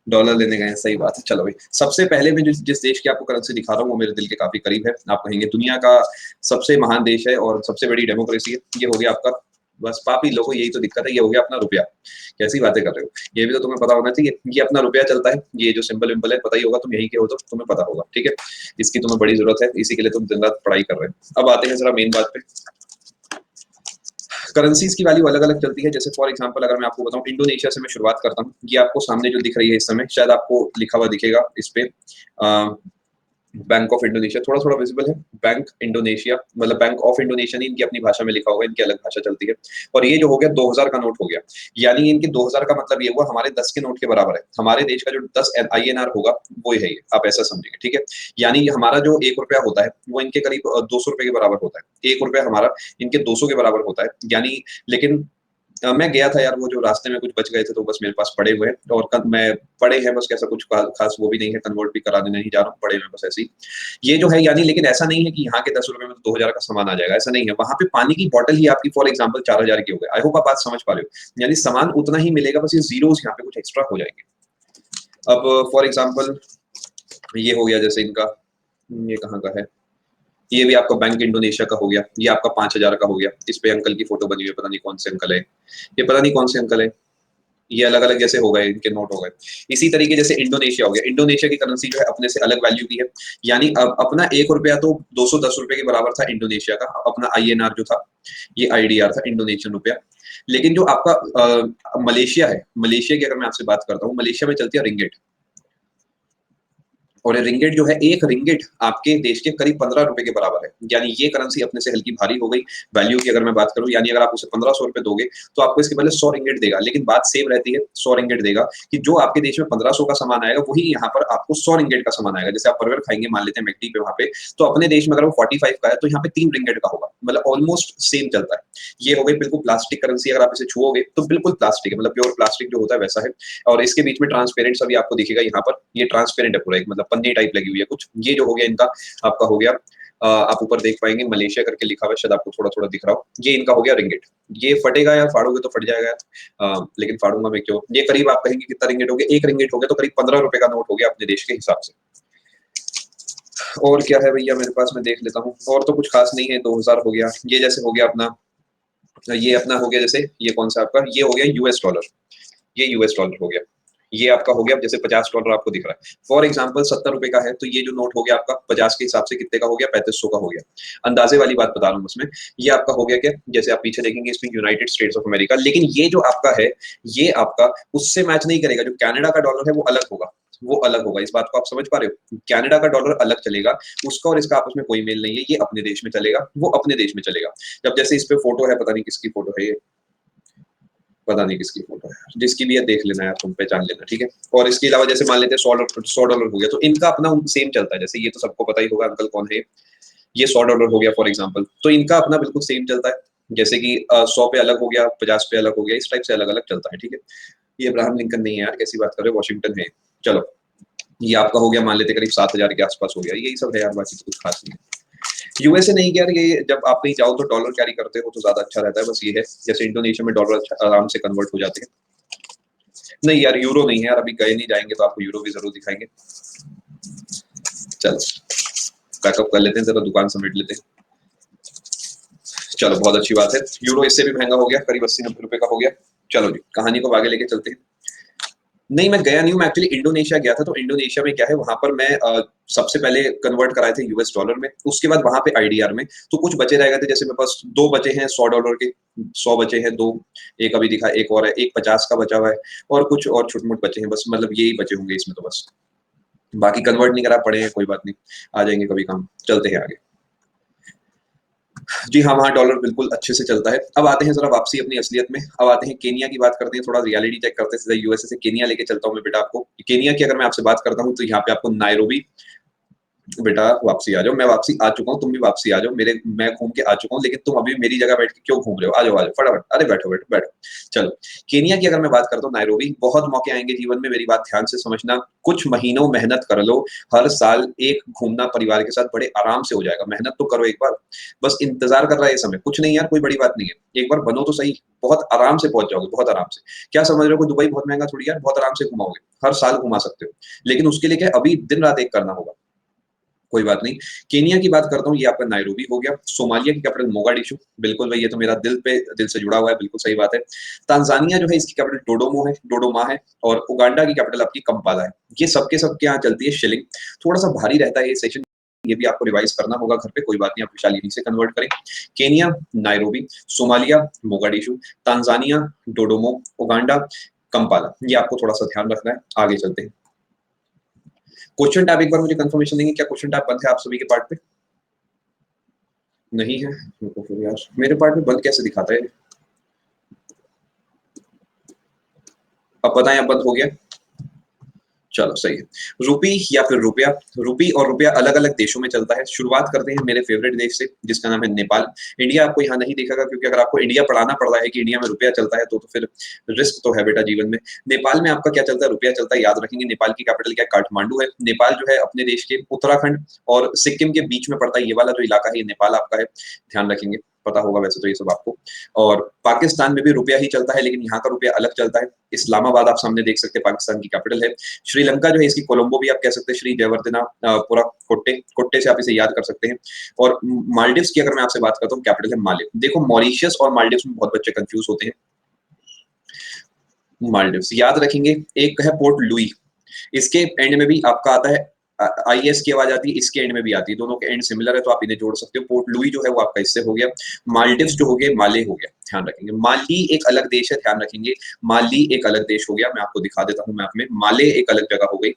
डॉलर लेने गए हैं, सही बात है। चलो भाई, सबसे पहले मैं जिस देश की आपको करेंसी दिखा रहा हूँ वो मेरे दिल के काफी करीब है। आप कहेंगे दुनिया का सबसे महान देश है और सबसे बड़ी डेमोक्रेसी है, ये हो गया आपका, बस पापी लोगों यही तो दिक्कत है, ये हो गया अपना रुपया। कैसी बातें कर रहे हो, ये भी तो तुम्हें पता होना चाहिए, ये अपना रुपया चलता है, ये जो सिंबल विंबल है पता ही होगा, तुम यही के हो तो तुम्हें पता होगा। ठीक है, इसकी तुम्हें बड़ी जरूरत है, इसी के लिए तुम दिन रात पढ़ाई कर रहे हो। अब आते हैं जरा मेन बात पे। करेंसीज की वैल्यू अलग अलग चलती है। जैसे फॉर एग्जांपल अगर मैं आपको बताऊं, इंडोनेशिया से मैं शुरुआत करता हूं। ये आपको सामने जो दिख रही है इस समय, शायद आपको लिखा हुआ दिखेगा इस पे, बैंक ऑफ इंडोनेशिया थोड़ा थोड़ा विजिबल है। बैंक इंडोनेशिया मतलब बैंक ऑफ इंडोनेशिया नहीं, इनकी अपनी भाषा में लिखा होगा, इनकी अलग भाषा चलती है। और ये जो हो गया 2000 का नोट हो गया, यानी इनके 2000 का मतलब ये हुआ हमारे 10 के नोट के बराबर है। हमारे देश का जो 10 INR होगा वो है ये, आप ऐसा समझेंगे, ठीक है। यानी हमारा जो 1 रुपया होता है वो इनके करीब 200 रुपए के बराबर होता है। 1 रुपया हमारा इनके 200 के बराबर होता है, यानी। लेकिन मैं गया था यार, वो जो रास्ते में कुछ बच गए थे तो बस मेरे पास पड़े हुए हैं। और मैं पड़े हैं बस, कैसा कुछ खास वो भी नहीं है, कन्वर्ट भी कराने नहीं जा रहा हूँ, पड़े हुए बस ऐसे ही। ये जो है, यानी लेकिन ऐसा नहीं है कि यहाँ के 10 रुपए में तो 2000 का सामान आ जाएगा, ऐसा नहीं है। वहां पे पानी की बोतल ही आपकी फॉर एग्जाम्पल 4000 की हो गई। आई होप आप बात समझ पा रहे हो, यानी सामान उतना ही मिलेगा, बस ये जीरोस यहाँ पे कुछ एक्स्ट्रा हो जाएंगे। अब फॉर एग्जाम्पल ये हो गया जैसे इनका, ये कहाँ का है, ये भी आपका बैंक इंडोनेशिया का हो गया। ये आपका 5000 का हो गया। इस पे अंकल की फोटो बनी हुई है, पता नहीं कौन से अंकल है ये, पता नहीं कौन से अंकल है। ये अलग अलग जैसे हो गए, इनके नोट हो गए। इसी तरीके जैसे इंडोनेशिया हो गया, इंडोनेशिया की करेंसी जो है अपने से अलग वैल्यू की है। यानी अब अपना 1 रुपया तो 210 रुपए के बराबर था इंडोनेशिया का, अपना INR जो था ये IDR था, इंडोनेशियन रुपया। लेकिन जो आपका मलेशिया है, मलेशिया की अगर मैं आपसे बात करता हूँ, मलेशिया में चलती है रिंगिट। और रिंगिट जो है, एक रिंगिट आपके देश के करीब 15 रुपए के बराबर है। यानी ये करेंसी अपने से हल्की भारी हो गई। वैल्यू की अगर मैं बात करूं, यानी अगर आप उसे 1500 रुपए दोगे तो आपको इसके बदले 100 रिंगिट देगा। लेकिन बात सेम रहती है, 100 रिंगिट देगा कि जो आपके देश में 1500 का सामान आएगा वही यहाँ पर आपको 100 रिंगिट का सामान आएगा। जैसे आप बर्गर खाएंगे, मान लेते हैं मैकडी पे, वहां पे तो अपने देश में अगर वो 45 का है तो यहाँ पे 3 रिंगिट का होगा। मतलब ऑलमोस्ट सेम चलता है। ये हो गई बिल्कुल प्लास्टिक करेंसी। अगर आप इसे छुओगे तो बिल्कुल प्लास्टिक है, मतलब प्योर प्लास्टिक जो होता है वैसा है। और इसके बीच में ट्रांसपेरेंट सभी आपको दिखेगा यहाँ पर, ये ट्रांसपेरेंट है पूरा, एक मतलब पन्नी टाइप लगी हुई है कुछ। ये जो हो गया इनका, आपका हो गया, आप ऊपर देख पाएंगे मलेशिया करके लिखा हुआ है, शायद आपको थोड़ा थोड़ा दिख रहा हो। ये इनका हो गया रिंगिट। ये फटेगा यार, फाड़ोगे तो फट जाएगा यार, लेकिन फाड़ूंगा मैं क्यों। ये करीब आप कहेंगे कितना रिंगिट हो गया, एक रिंगिट हो गया तो करीब 15 रुपए का नोट हो गया अपने देश के हिसाब से। और क्या है भैया मेरे पास, मैं देख लेता हूँ। और तो कुछ खास नहीं है। 2000 हो गया। ये जैसे हो गया अपना, ये अपना हो गया जैसे, ये कौन सा आपका, ये हो गया US डॉलर। ये US डॉलर हो गया। ये आपका हो गया जैसे $50 आपको दिख रहा है। फॉर एग्जांपल 70 रुपए का है तो ये जो नोट हो गया आपका 50 के हिसाब से कितने का हो गया, 3500 का हो गया। अंदाजे वाली बात बता रहा हूँ उसमें। ये आपका हो गया क्या, जैसे आप पीछे देखेंगे इसमें यूनाइटेड स्टेट्स ऑफ अमेरिका। लेकिन ये जो आपका है, ये आपका उससे मैच नहीं करेगा। जो कनाडा का डॉलर है वो अलग होगा, वो अलग होगा। इस बात को आप समझ पा रहे हो, कनाडा का डॉलर अलग चलेगा, उसका और इसका आपस में कोई मेल नहीं है। ये अपने देश में चलेगा, वो अपने देश में चलेगा। जब जैसे इस पे फोटो है, पता नहीं किसकी फोटो है ये, पता नहीं किसकी फोटो है, जिसकी भी है देख लेना यार, तुम पहचान लेना, ठीक है। और इसके अलावा जैसे मान लेते हैं $100 हो गया, तो इनका अपना सेम चलता है। जैसे ये तो सबको पता ही होगा अंकल कौन है, ये $100 हो गया फॉर एग्जाम्पल, तो इनका अपना बिल्कुल सेम चलता है। जैसे कि 100 पे अलग हो गया, 50 पे अलग हो गया, इस टाइप से अलग अलग चलता है, ठीक है। ये अब्राहम लिंकन नहीं है यार, कैसी बात कर रहे हो, वॉशिंगटन है। चलो, ये आपका हो गया मान लेते करीब 7000 के आसपास हो गया। यही सब है यार, बाकी तो कुछ खास नहीं है। USA नहीं यार, ये जब आप कहीं जाओ तो डॉलर कैरी करते हो तो ज्यादा अच्छा रहता है, बस ये है। जैसे इंडोनेशिया में डॉलर अच्छा आराम से कन्वर्ट हो जाते हैं। नहीं यार, यूरो नहीं है यार, अभी गए नहीं, जाएंगे तो आपको यूरो भी जरूर दिखाएंगे। चलो पैकअप कर लेते हैं, जरा दुकान समेट लेते हैं। चलो बहुत अच्छी बात है। यूरो इससे भी महंगा हो गया, करीब 80-90 रुपए का हो गया। चलो जी, कहानी को आगे लेके चलते हैं। नहीं, मैं गया नहीं हूँ, मैं एक्चुअली इंडोनेशिया गया था। तो इंडोनेशिया में क्या है, वहां पर मैं सबसे पहले कन्वर्ट कराए थे US डॉलर में, उसके बाद वहां पे IDR में। तो कुछ बचे रह गए थे, जैसे मेरे पास 2 बचे हैं $100 के, 100 बचे हैं 2, एक अभी दिखा, एक और है, एक 50 का बचा हुआ है, और कुछ और छोटे मोटे बचे हैं बस, मतलब यही बचे होंगे इसमें तो बस। बाकी कन्वर्ट नहीं करा पड़े हैं, कोई बात नहीं, आ जाएंगे कभी काम। चलते हैं आगे। जी हाँ, वहाँ डॉलर बिल्कुल अच्छे से चलता है। अब आते हैं जरा वापसी अपनी असलियत में। अब आते हैं केनिया की बात करते हैं, थोड़ा रियलिटी चेक करते हैं। सीधा USA से केनिया लेके चलता हूँ मैं बेटा आपको। केनिया की अगर मैं आपसे बात करता हूँ तो यहाँ पे आपको नायरोबी, बेटा वापसी आ जाओ, मैं वापसी आ चुका हूँ, तुम भी वापसी आ जाओ। मैं घूम के आ चुका हूँ, लेकिन तुम अभी मेरी जगह बैठ के क्यों घूम रहे हो, आ जाओ आ जाओ फटाफट, अरे बैठो बैठो बैठो। चलो, केनिया की अगर मैं बात करता हूँ, नायरोबी, बहुत मौके आएंगे जीवन में, मेरी बात ध्यान से समझना। कुछ महीनों मेहनत कर लो, हर साल एक घूमना परिवार के साथ बड़े आराम से हो जाएगा। मेहनत तो करो एक बार, बस इंतजार कर रहा है ये समय, कुछ नहीं यार, कोई बड़ी बात नहीं है। एक बार बनो तो सही, बहुत आराम से पहुंच जाओगे, बहुत आराम से। क्या समझ रहे हो, दुबई बहुत महंगा थोड़ी यार, बहुत आराम से घुमाओगे, हर साल घुमा सकते हो। लेकिन उसके लिए क्या, अभी दिन रात एक करना होगा। कोई बात नहीं। केनिया की बात करता हूँ, ये आपका नायरोबी हो गया। सोमालिया की कैपिटल मोगाडिशु, बिल्कुल भाई, ये तो मेरा दिल से जुड़ा हुआ है, बिल्कुल सही बात है। तांजानिया जो है, इसकी कैपिटल डोडोमा है। और उगांडा की कैपिटल आपकी कंपाला है। ये सबके सबके यहाँ चलती है शिलिंग। थोड़ा सा भारी रहता है ये सेशन। ये भी आपको रिवाइज करना होगा घर पे, कोई बात नहीं, आप विशाल यहीं से कन्वर्ट करें। Kenya Nairobi, Somalia Mogadishu, Tanzania Dodoma, Uganda Kampala. ये आपको थोड़ा सा ध्यान रखना है। आगे चलते हैं। क्वेश्चन टैब एक बार मुझे कंफर्मेशन देंगे, क्या क्वेश्चन टैब बंद है आप सभी के पार्ट पे? नहीं है तो फिर यार मेरे पार्ट में बंद कैसे दिखाता है? अब बताएं, अब बंद हो गया? चलो सही है। रूपी या फिर रुपया, रूपी और रुपया अलग अलग देशों में चलता है। शुरुआत करते हैं मेरे फेवरेट देश से, जिसका नाम है नेपाल। इंडिया आपको यहाँ नहीं दिखेगा, क्योंकि अगर आपको इंडिया पढ़ाना पड़ रहा है कि इंडिया में रुपया चलता है तो फिर रिस्क तो है बेटा जीवन में। नेपाल में आपका क्या चलता है? रुपया चलता है। याद रखेंगे नेपाल की कैपिटल क्या है? काठमांडू है। नेपाल जो है अपने देश के उत्तराखंड और सिक्किम के बीच में पड़ता है। ये वाला जो इलाका है ये नेपाल आपका है, ध्यान रखेंगे, पता होगा वैसे तो ये सब आपको। और पाकिस्तान में भी रुपया ही चलता है, लेकिन यहाँ का रुपया अलग चलता है। इस्लामाबाद आप सामने देख सकते हैं, पाकिस्तान की कैपिटल है। श्रीलंका जो है इसकी कोलंबो भी आप कह सकते हैं, श्री जयवर्धना पूरा कोट्टे कोट्टे से आप इसे याद कर सकते हैं। और मालदीव्स की अगर मैं आपसे बात करता हूँ, कैपिटल है माले। देखो मॉरिशियस और मालदीव्स में बहुत बच्चे कंफ्यूज होते हैं। मालदीव्स याद रखेंगे, एक है पोर्ट लुई, इसके एंड में भी आपका आता है आईएस की आवाज आती है, इसके एंड में भी आती है, दोनों के एंड सिमिलर है तो आप इन्हें जोड़ सकते हो। पोर्ट लुई जो है वो आपका इससे हो गया। मालदीव्स जो हो गए माले हो गया, ध्यान रखेंगे। माली एक अलग देश है, ध्यान रखेंगे, माली एक अलग देश हो गया। मैं आपको दिखा देता हूं मैप में, माले एक अलग जगह हो गई।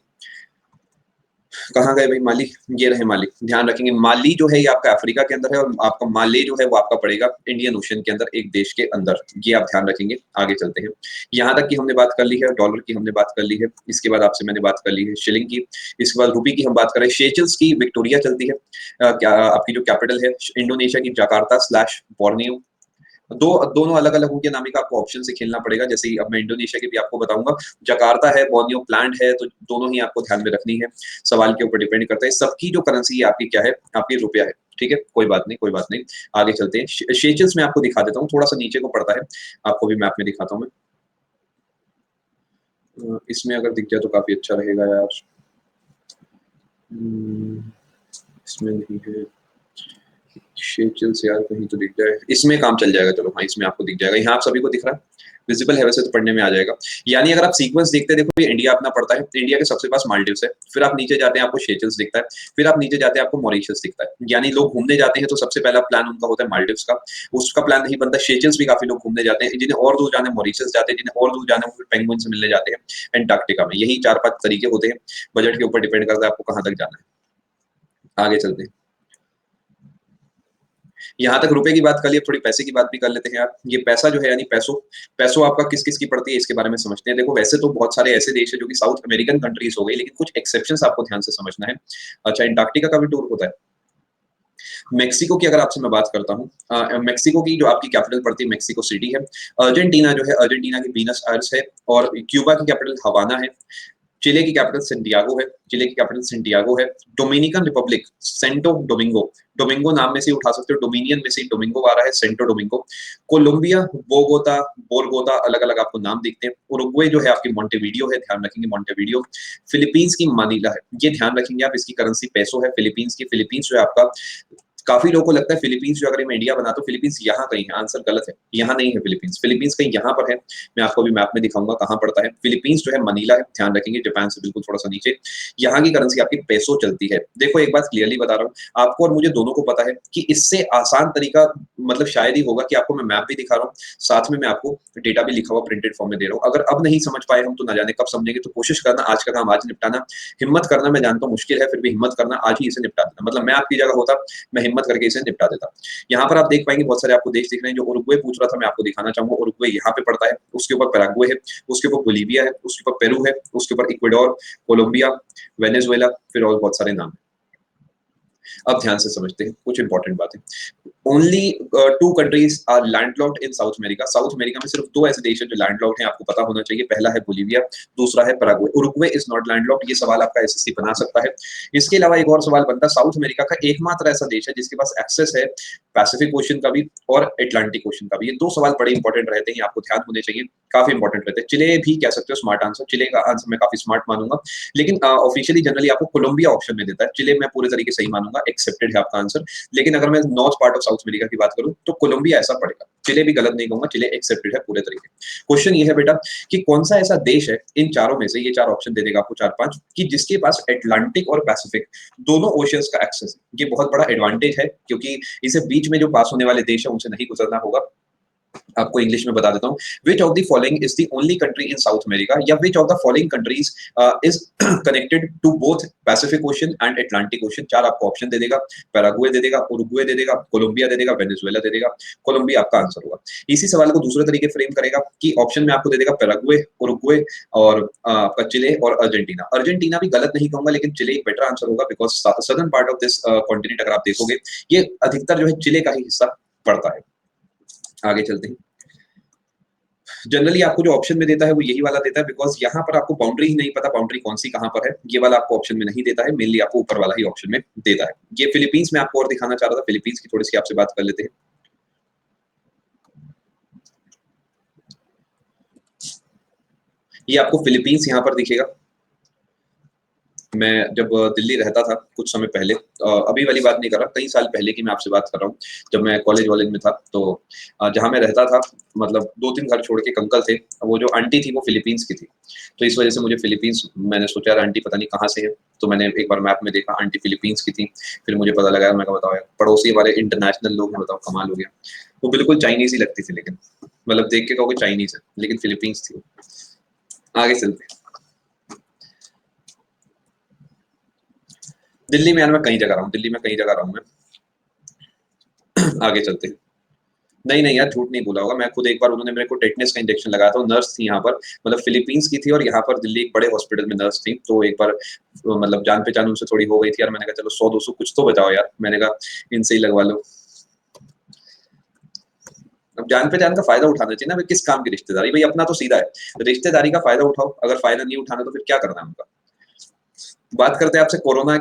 कहाँ गए भाई माली? ये रहे माली, ध्यान रखेंगे। माली जो है ये आपका अफ्रीका के अंदर है, और आपका माले जो है वो आपका पड़ेगा इंडियन ओशन के अंदर, एक देश के अंदर। ये आप ध्यान रखेंगे। आगे चलते हैं। यहाँ तक की हमने बात कर ली है, डॉलर की हमने बात कर ली है। इसके बाद आपसे मैंने बात कर ली है शिलिंग की। इसके बाद रुपी की हम बात करें, सेशेल्स की विक्टोरिया चलती है। क्या आपकी जो कैपिटल है इंडोनेशिया की जकार्ता स्लैश बोर्नियो। दोनों अलग अलग होंगे, नामी का आपको ऑप्शन से खेलना पड़ेगा। जैसे अब मैं इंडोनेशिया की भी आपको बताऊंगा, जकार्ता है, बोर्नियो प्लांट है, तो दोनों ही आपको ध्यान में रखनी है। सवाल के ऊपर डिपेंड करता है। सबकी जो करेंसी है आपकी क्या है? आपकी रुपया है, ठीक है, कोई बात नहीं, कोई बात नहीं। आगे चलते हैं। सेशेल्स में आपको दिखा देता हूँ, थोड़ा सा नीचे को पड़ता है, आपको भी मैप में दिखाता हूँ मैं। इसमें अगर दिख जाए तो काफी अच्छा रहेगा यार। इसमें नहीं है सेशेल्स यार, कहीं तो दिख जाए, इसमें काम चल जाएगा। चलो हाँ, इसमें आपको दिख जाएगा। यहाँ आप सभी को दिख रहा है, विजिबल है वैसे तो, पढ़ने में आ जाएगा। यानी अगर आप सीक्वेंस देखते हैं, देखो ये इंडिया अपना पड़ता है, इंडिया के सबसे पास मालदीव्स है, फिर आप नीचे जाते हैं आपको सेशेल्स दिखता है, फिर आप नीचे जाते हैं आपको मॉरिशस दिखता है। यानी लोग घूमने जाते हैं तो सबसे पहला प्लान उनका होता है मालदीव्स का, उसका प्लान नहीं बनता। सेशेल्स भी काफी लोग घूमने जाते हैं, जिन्हें और दूर जाना है मॉरिशस जाते हैं, जिन्हें और दूर जाना है फिर पेंगुइन से मिलने जाते हैं एंटार्क्टिका में। यही 4-5 तरीके होते हैं, बजट के ऊपर डिपेंड करता है आपको कहाँ तक जाना है। आगे चलते हैं। यहाँ तक रुपए की बात कर ली, थोड़ी पैसे की बात भी कर लेते हैं यार। ये पैसा जो है यानी पैसो आपका किस किस की पड़ती है इसके बारे में समझते हैं। देखो वैसे तो बहुत सारे ऐसे देश है जो कि साउथ अमेरिकन कंट्रीज हो गई, लेकिन कुछ एक्सेप्शंस आपको ध्यान से समझना है। अच्छा, एंटार्क्टिका का भी टूर होता है। मेक्सिको की अगर आपसे मैं बात करता हूँ, मेक्सिको की जो आपकी कैपिटल पड़ती है मेक्सिको सिटी है। अर्जेंटीना जो है, अर्जेंटीना की बीनस आयर्स है। और क्यूबा की कैपिटल हवाना है। चिले की कैपिटल सेंटियागो है, चिले की कैपिटल सेंटियागो है। Dominican Republic Santo Domingo, Domingo नाम में से उठा सकते हो, डोमिनियन में से डोमिंगो आ रहा है, सेंटो डोमिंगो। कोलंबिया बोगोता, बोरगोता, अलग अलग आपको नाम दिखते हैं। उरुग्वे जो है आपकी मोंटेवीडियो है, ध्यान रखेंगे मोंटेवीडियो। फिलीपींस की मनीला है, ये ध्यान रखेंगे आप, इसकी करेंसी पेसो है फिलीपींस की। फिलीपींस जो है आपका, काफी लोगों को लगता है फिलीपींस जो अगर मैं इंडिया बनाता हूँ, फिलीपींस यहाँ कहीं है, आंसर गलत है, यहाँ नहीं है फिलीपींस। फिलीपींस कहीं यहाँ पर है, मैं आपको भी मैप में दिखाऊंगा कहाँ पड़ता है। फिलीपींस जो है मनीला है, ध्यान रखेंगे, जापान से बिल्कुल थोड़ा सा नीचे। यहाँ की करेंसी आपकी पेसो चलती है। देखो एक बात क्लियरली बता रहा हूँ आपको और मुझे दोनों को पता है कि इससे आसान तरीका मतलब शायद ही होगा कि आपको मैं मैप भी दिखा रहा हूँ, साथ में मैं आपको डेटा भी लिखा हुआ प्रिंटेड फॉर्म में दे रहा हूँ। अगर अब नहीं समझ पाए हम तो ना जाने कब समझेंगे, तो कोशिश करना आज का काम आज निपटाना, हिम्मत करना। मैं जानता हूँ मुश्किल है, फिर भी हिम्मत करना, आज ही इसे निपटा देना। मतलब मैं आपकी जगह होता, मैं हिम्मत करके इसे निपटा देता। यहाँ पर आप देख पाएंगे बहुत सारे आपको देश दिख रहे हैं। जो उरुग्वे पूछ रहा था मैं आपको दिखाना चाहूंगा, उरुग्वे यहाँ पे पड़ता है, उसके ऊपर पैराग्वे है, उसके ऊपर बोलीविया है, उसके ऊपर पेरू है, उसके ऊपर इक्वेडोर, कोलंबिया, वेनेजुएला, फिर और बहुत सारे नाम। अब ध्यान से समझते हैं कुछ इंपॉर्टेंट बातें। Only 2 countries are landlocked in South America. South America में सिर्फ 2 ऐसे देश हैं जो लैंडलॉक्ड हैं, आपको पता होना चाहिए। पहला है बोलीविया, दूसरा है Paraguay. Uruguay is not landlocked. ये सवाल आपका एसएससी बना सकता है। इसके अलावा एक और सवाल बनता है, साउथ अमेरिका का एकमात्र ऐसा देश है जिसके पास एक्सेस है पैसिफिक ओशन का भी और अटलांटिक ओशन का भी। ये 2 सवाल बड़े इंपॉर्टेंट रहते हैं, आपको ध्यान होने चाहिए। काफी इंपॉर्टेंट रहते हैं। चिले भी कह सकते हो स्मार्ट आंसर, चिले का आंसर मैं काफी स्मार्ट मानूंगा, लेकिन ऑफिशियली जनरली आपको कोलंबिया ऑप्शन में देता है। चिले मैं पूरे तरीके सही मानूंगा, एक्सेप्टेड है आपका आंसर। लेकिन अगर मैं north part of south America की बात करूं तो कोलंबिया ऐसा पड़ेगा। चिले भी गलत नहीं कहूंगा, चिले एक्सेप्टेड है पूरे तरीके। क्वेश्चन ये है बेटा कि कौन सा ऐसा देश है इन चारों में से, ये चार ऑप्शन दे देगा आपको, चार पांच, कि जिसके पास अटलांटिक और पैसिफिक दोनों ओशियंस का एक्सेस है। ये बहुत बड़ा एडवांटेज है क्योंकि इसे बीच में जो पास होने वाले देश है उनसे नहीं गुजरना होगा। आपको इंग्लिश में बता देता हूँ, which of the following is the only country in South America, या which of the following countries is connected to both Pacific Ocean and Atlantic Ocean. चार आपको ऑप्शन दे देगा, पैराग्वे दे देगा, उरुग्वे दे देगा, कोलंबिया दे देगा, वेनेजुएला दे देगा। कोलंबिया आपका आंसर होगा। इसी सवाल को दूसरे तरीके फ्रेम करेगा कि ऑप्शन में आपको दे देगा पैराग्वे, उरुग्वे और आपका चिले और अर्जेंटीना। अर्जेंटीना भी गलत नहीं कहूंगा, लेकिन चिले एक बेटर आंसर होगा because southern part of this continent अगर आप देखोगे ये अधिकतर जो है चिले का ही हिस्सा पड़ता है। आगे चलते हैं। जनरली आपको जो ऑप्शन में देता है वो यही वाला देता है बिकॉज यहाँ पर आपको बाउंड्री ही नहीं पता, बाउंड्री कौन सी कहाँ पर है, ये वाला आपको ऑप्शन में नहीं देता है। मेनली आपको ऊपर वाला ही ऑप्शन में देता है। ये फिलीपींस में आपको और दिखाना चाह रहा था, फिलीपींस की थोड़ी सी आपसे बात कर लेते हैं। ये आपको फिलीपींस यहाँ पर दिखेगा। मैं जब दिल्ली रहता था कुछ समय पहले, अभी वाली बात नहीं कर रहा, कई साल पहले की मैं आपसे बात कर रहा हूँ, जब मैं कॉलेज वॉलेज में था, तो जहाँ मैं रहता था मतलब 2-3 घर छोड़ के एक अंकल थे, वो जो आंटी थी वो फिलीपींस की थी। तो इस वजह से मुझे फिलीपींस, मैंने सोचा यार आंटी पता नहीं कहाँ से है, तो मैंने एक बार मैप में देखा आंटी फिलीपींस की थी। फिर मुझे पता लगा, मैं बताओ यार पड़ोसी हमारे इंटरनेशनल लोग हैं, बताओ कमाल हो गया। वो बिल्कुल चाइनीज ही लगती थी, लेकिन मतलब देख के कहोगे चाइनीज है, लेकिन फिलीपींस थी। आगे चलते, दिल्ली में यार मैं कई जगह रहा हूँ, दिल्ली में कई जगह रहा हूँ मैं। आगे चलते हैं। नहीं नहीं यार झूठ नहीं बोला होगा, मैं खुद एक बार उन्होंने मेरे को टेटनेस का इंजेक्शन लगाया था। नर्स थी यहाँ पर, मतलब फिलीपींस की थी और यहाँ पर दिल्ली एक बड़े हॉस्पिटल में नर्स थी। तो एक बार मतलब जान पहचान उनसे थोड़ी हो गई थी यार, मैंने कहा चलो 100-200 कुछ तो बचाओ यार, मैंने कहा इनसे ही लगवा लो। अब जान पहचान का फायदा उठाना चाहिए ना भाई, किस काम की रिश्तेदारी, भाई अपना तो सीधा है, रिश्तेदारी का फायदा उठाओ। अगर फायदा नहीं उठाना तो फिर क्या करना है उनका। बात करते हैं आपसे कोरोना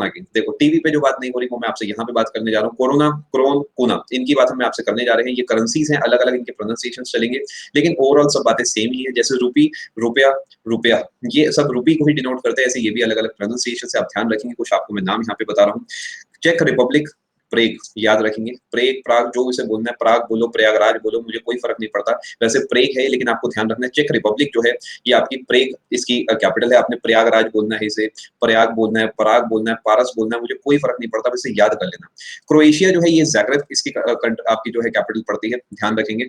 की। देखो टीवी पे जो बात नहीं हो रही वो मैं आपसे यहाँ पे बात करने जा रहा हूँ। कोरोना, क्रोन, कोना, इनकी बात हम आपसे करने जा रहे हैं। ये करेंसीज हैं, अलग अलग इनके प्रोनाउंसिएशन चलेंगे, लेकिन ओवरऑल सब बातें सेम ही है। जैसे रूपी, रुपया, रुपया, ये सब रूपी को ही डिनोट करते हैं, ऐसे ये भी अलग अलग प्रोनाउंसिएशन से आप ध्यान रखेंगे। कुछ आपको मैं नाम यहाँ पे बता रहा हूँ। चेक रिपब्लिक, प्रेग, याद रखेंगे। प्रेग, प्राग, जो इसे बोलना है, प्राग बोलो, प्रयागराज बोलो, मुझे कोई फर्क नहीं पड़ता। वैसे प्रेग है, लेकिन आपको ध्यान रखना है चेक रिपब्लिक जो है ये आपकी प्रेग इसकी कैपिटल है। आपने प्रयागराज बोलना है, इसे प्रयाग बोलना है, पराग बोलना है, पारस बोलना है, मुझे कोई फर्क नहीं पड़ता, वैसे याद कर लेना। क्रोएशिया जो है ये ज़ाग्रेब इसकी आपकी जो है कैपिटल पड़ती है, ध्यान रखेंगे।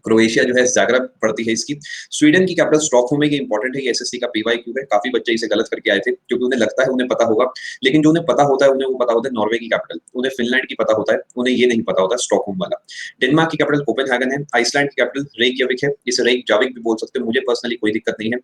क्रोएशिया जो है ज़ाग्रेब पड़ती है इसकी। स्वीडन की कैपिटल स्टॉकहोम है, ये इंपॉर्टेंट है, ये एसएससी का पीवाईक्यू है। काफी बच्चे इसे गलत करके आए थे क्योंकि उन्हें लगता है उन्हें पता होगा, लेकिन जो उन्हें पता होता है उन्हें वो पता होता है नॉर्वे की कैपिटल, उन्हें फिनलैंड की पता होता है, उन्हें ये नहीं पता होता स्टॉकहोम वाला। डेनमार्क की कैपिटल कोपेनहेगन है। आइसलैंड की कैपिटल रेयकयाविक है, इसे रेयकजाविक भी बोल सकते हो, मुझे पर्सनली कोई दिक्कत नहीं है।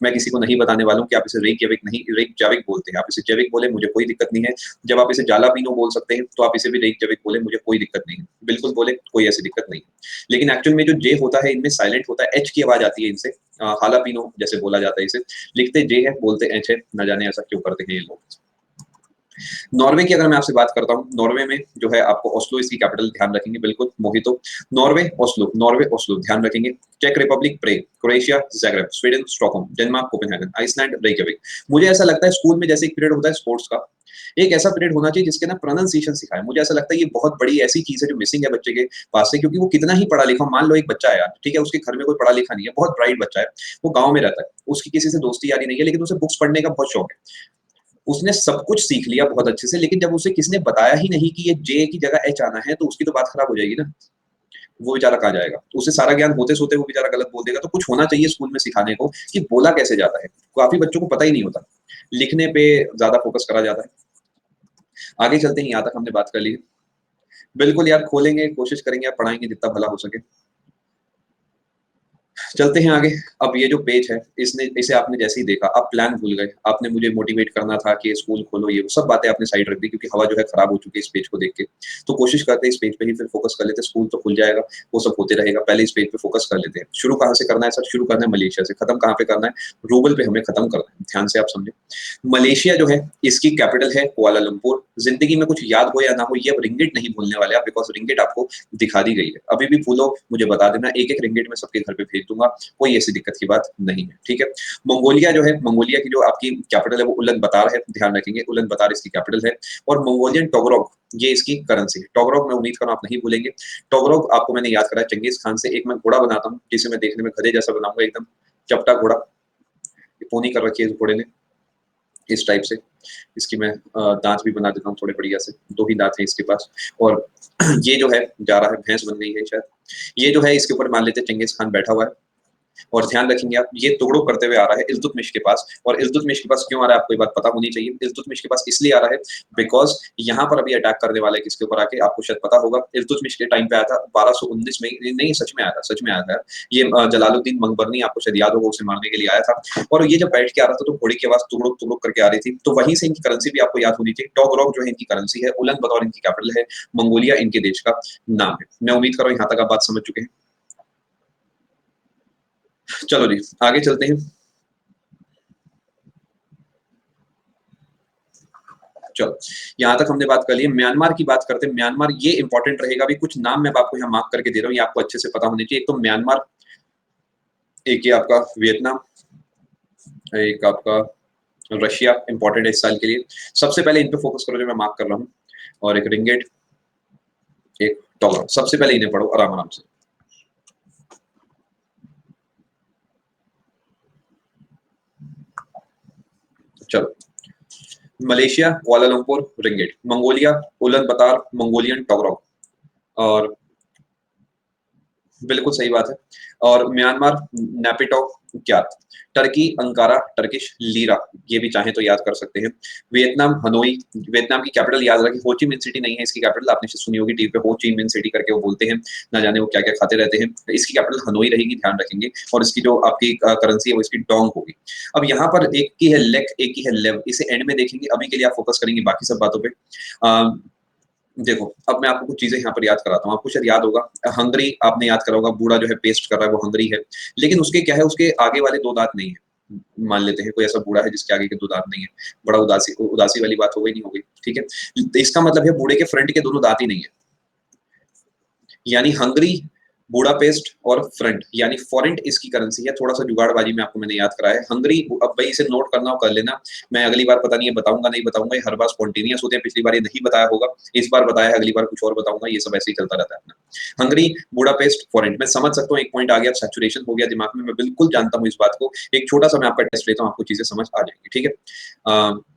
मैं किसी को नहीं बताने वाला हूँ कि आप इसे रेयकयाविक नहीं, रेयकजाविक बोलते हैं, आप इसे जैविक बोले, मुझे कोई दिक्कत नहीं है। जब आप इसे जालापीनो बोल सकते हैं तो आप इसे भी रेयकजाविक बोले, मुझे कोई दिक्कत नहीं है, बिल्कुल बोले, कोई ऐसी दिक्कत नहीं है। लेकिन एक्चुअल में जो जे होता है इनमें साइलेंट होता है, एच की आवाज आती है इनसे, हालापीनो जैसे बोला जाता है इसे, लिखते जे है बोलते एच है, न जाने ऐसा क्यों करते हैं ये लोग। नॉर्वे की अगर मैं आपसे बात करता हूँ, नॉर्वे में जो है आपको ओस्लो इसकी कैपिटल, ध्यान रखेंगे बिल्कुल, मोहितो। नॉर्वे ओस्लो, नॉर्वे ओस्लो, ध्यान रखेंगे। चेक Republic Prague, Croatia Zagreb, Sweden Stockholm, Denmark Copenhagen, Iceland Reykjavik. मुझे ऐसा लगता है स्कूल में जैसे एक पीरियड होता है स्पोर्ट्स का, एक ऐसा पीरियड होना चाहिए जिसके ना प्रोनाउंसिएशन सिखाए। मुझे ऐसा लगता है ये बहुत बड़ी ऐसी चीज है जो मिसिंग है बच्चे के पास से, क्योंकि वो कितना ही पढ़ा लिखा, मान लो एक बच्चा है यार, ठीक है, उसके घर में कोई पढ़ा लिखा नहीं है, बहुत ब्राइट बच्चा है, वो गाँव में रहता है, उसकी किसी से दोस्ती यारी नहीं है, लेकिन उसे बुक्स पढ़ने का बहुत शौक है, उसने सब कुछ सीख लिया बहुत अच्छे से, लेकिन जब उसे किसी ने बताया ही नहीं कि ये जे की जगह एच आना है, तो उसकी तो बात खराब हो जाएगी ना। वो बेचारा कहाँ जाएगा, उसे सारा ज्ञान होते सोते वो बेचारा गलत बोल देगा। तो कुछ होना चाहिए स्कूल में सिखाने को कि बोला कैसे जाता है, काफी बच्चों को पता ही नहीं होता, लिखने पे ज्यादा फोकस करा जाता है। आगे चलते हैं, यहाँ तक हमने बात कर ली है। बिल्कुल यार खोलेंगे, कोशिश करेंगे, आप पढ़ाएंगे जितना भला हो सके। चलते हैं आगे। अब ये जो पेज है, इसने इसे आपने जैसे ही देखा आप प्लान भूल गए, आपने मुझे मोटिवेट करना था कि स्कूल खोलो, ये सब बातें आपने साइड रख दी क्योंकि हवा जो है खराब हो चुकी है इस पेज को देख के। तो कोशिश करते हैं इस पेज पे ही फिर फोकस कर लेते, स्कूल तो खुल जाएगा, वो सब होते रहेगा, पहले इस पेज पे फोकस कर लेते हैं। शुरू कहाँ से करना है सर? शुरू करना है मलेशिया से, खत्म कहाँ पे करना है? रूबल पे हमें खत्म करना है, ध्यान से आप समझे। मलेशिया जो है इसकी कैपिटल है कुआलालंपुर। जिंदगी में कुछ याद हो या ना हो, ये अब रिंगिट नहीं भूलने वाले आप, बिकॉज रिंगिट आपको दिखा दी गई है। अभी भी भूलो मुझे बता देना, एक एक रिंगिट में सबके घर पे भेज लिख दूंगा, कोई ऐसी दिक्कत की बात नहीं है, ठीक है। मंगोलिया जो है, मंगोलिया की जो आपकी कैपिटल है वो उलन बतार है, ध्यान रखेंगे, उलन बतार इसकी कैपिटल है। और मंगोलियन टोगरोग ये इसकी करेंसी है। टोगरोग मैं उम्मीद करूँ आप नहीं भूलेंगे। टोगरोग आपको मैंने याद कराया चंगेज खान से। एक मैं घोड़ा बनाता हूँ जिसे मैं देखने में गधे जैसा बनाऊंगा, एकदम चपटा घोड़ा, पोनी कर रखी है इस घोड़े ने इस टाइप से। इसकी मैं दांत भी बना देता हूँ थोड़े बढ़िया से, 2 ही दांत हैं इसके पास। और ये जो है जा रहा है, भैंस बन गई है शायद। ये जो है इसके ऊपर मान लेते चंगेज खान बैठा हुआ है। और ध्यान रखेंगे आप, ये तुगड़ो करते हुए आ रहा है इल्तुतमिश के पास। और इल्तुतमिश के पास क्यों आ रहा है आपको ये बात पता होनी चाहिए। इल्तुतमिश के पास इसलिए आ रहा है बिकॉज यहाँ पर अभी अटैक करने वाला है किसके ऊपर आके, आपको शायद पता होगा। इल्तुतमिश के टाइम पे आया था 1219 में, नहीं सच में आया था, सच में आया था। ये जलालुद्दीन मंगबरनी, आपको शायद याद होगा, उसे मारने के लिए आया था। और ये जब बैठ के आ रहा था तो घोड़े की आवाज तुगड़ुक तुगड़ुक करके आ रही थी। तो वहीं से इनकी करेंसी भी आपको याद होनी चाहिए। टोगरोग जो है इनकी करेंसी है, उलन बतौर इनकी कैपिटल है, मंगोलिया इनके देश का नाम है। मैं उम्मीद कर रहा हूँ यहाँ तक आप बात समझ चुके हैं। चलो जी आगे चलते हैं। चलो यहाँ तक हमने बात कर ली। म्यांमार की बात करते हैं। म्यांमार ये इंपॉर्टेंट रहेगा, भी कुछ नाम मैं आपको यहाँ मार्क करके दे रहा हूँ, ये आपको अच्छे से पता होने चाहिए। एक तो म्यांमार, एक ये आपका वियतनाम, एक आपका रशिया इंपॉर्टेंट है इस साल के लिए। सबसे पहले इन पे फोकस करो जो मैं मार्क कर रहा हूँ। और एक रिंगेट, एक डॉलर, सबसे पहले इन्हें पढ़ो आराम आराम से। चलो, मलेशिया कुआलालंपुर रिंगेट, मंगोलिया उलन बतार मंगोलियन टोगरोग, और बिल्कुल सही बात है। और म्यांमार नेपिटो क्या, टर्की अंकारा टर्किश लीरा, ये भी चाहें तो याद कर सकते हैं। वियतनाम हनोई, वियतनाम की कैपिटल याद रखें, हो ची मिन सिटी नहीं है इसकी कैपिटल, आपने सुनी होगी टीवी पे, हो ची मिन सिटी करके वो बोलते हैं, ना जाने वो क्या क्या खाते रहते हैं। इसकी कैपिटल हनोई रहेगी, ध्यान रखेंगे। और इसकी जो आपकी करेंसी है वो इसकी डोंग होगी। अब यहाँ पर एक की है लेक, एक की है लेव, इसे एंड में देखेंगे, अभी के लिए आप फोकस करेंगे बाकी सब बातों पर। देखो अब मैं आपको कुछ चीजें यहाँ पर याद कराता हूँ, आपको शायद याद होगा हंगरी, आपने याद करा होगा, बूढ़ा जो है पेस्ट कर रहा है वो हंगरी है। लेकिन उसके क्या है, उसके आगे वाले 2 दांत नहीं है। मान लेते हैं कोई ऐसा बूढ़ा है जिसके आगे के 2 दांत नहीं है, बड़ा उदासी उदासी वाली बात हो गई नहीं हो गई, ठीक है। तो इसका मतलब है बूढ़े के फ्रंट के दोनों दांत ही नहीं है, यानी हंगरी, बूडापेस्ट और फ्रंट, यानी फॉरेंट इसकी करेंसी है। थोड़ा सा जुगाड़बाजी में आपको मैंने याद कराया है हंगरी। अब भाई इसे नोट करना हो कर लेना, मैं अगली बार पता नहीं है बताऊंगा नहीं बताऊंगा, ये हर बार स्पॉन्टेनियस होते हैं। पिछली बार ये नहीं बताया होगा, इस बार बताया है, अगली बार कुछ और बताऊंगा, ये सब ऐसे ही चलता रहता है अपना। हंगरी, बूडापेस्ट, फॉरेंट, मैं समझ सकता हूँ एक पॉइंट आ गया, सैचुरेशन हो गया दिमाग में, मैं बिल्कुल जानता हूँ इस बात को। एक छोटा सा मैं आपका टेस्ट लेता हूँ, आपको चीजें समझ आ जाएंगी, ठीक है।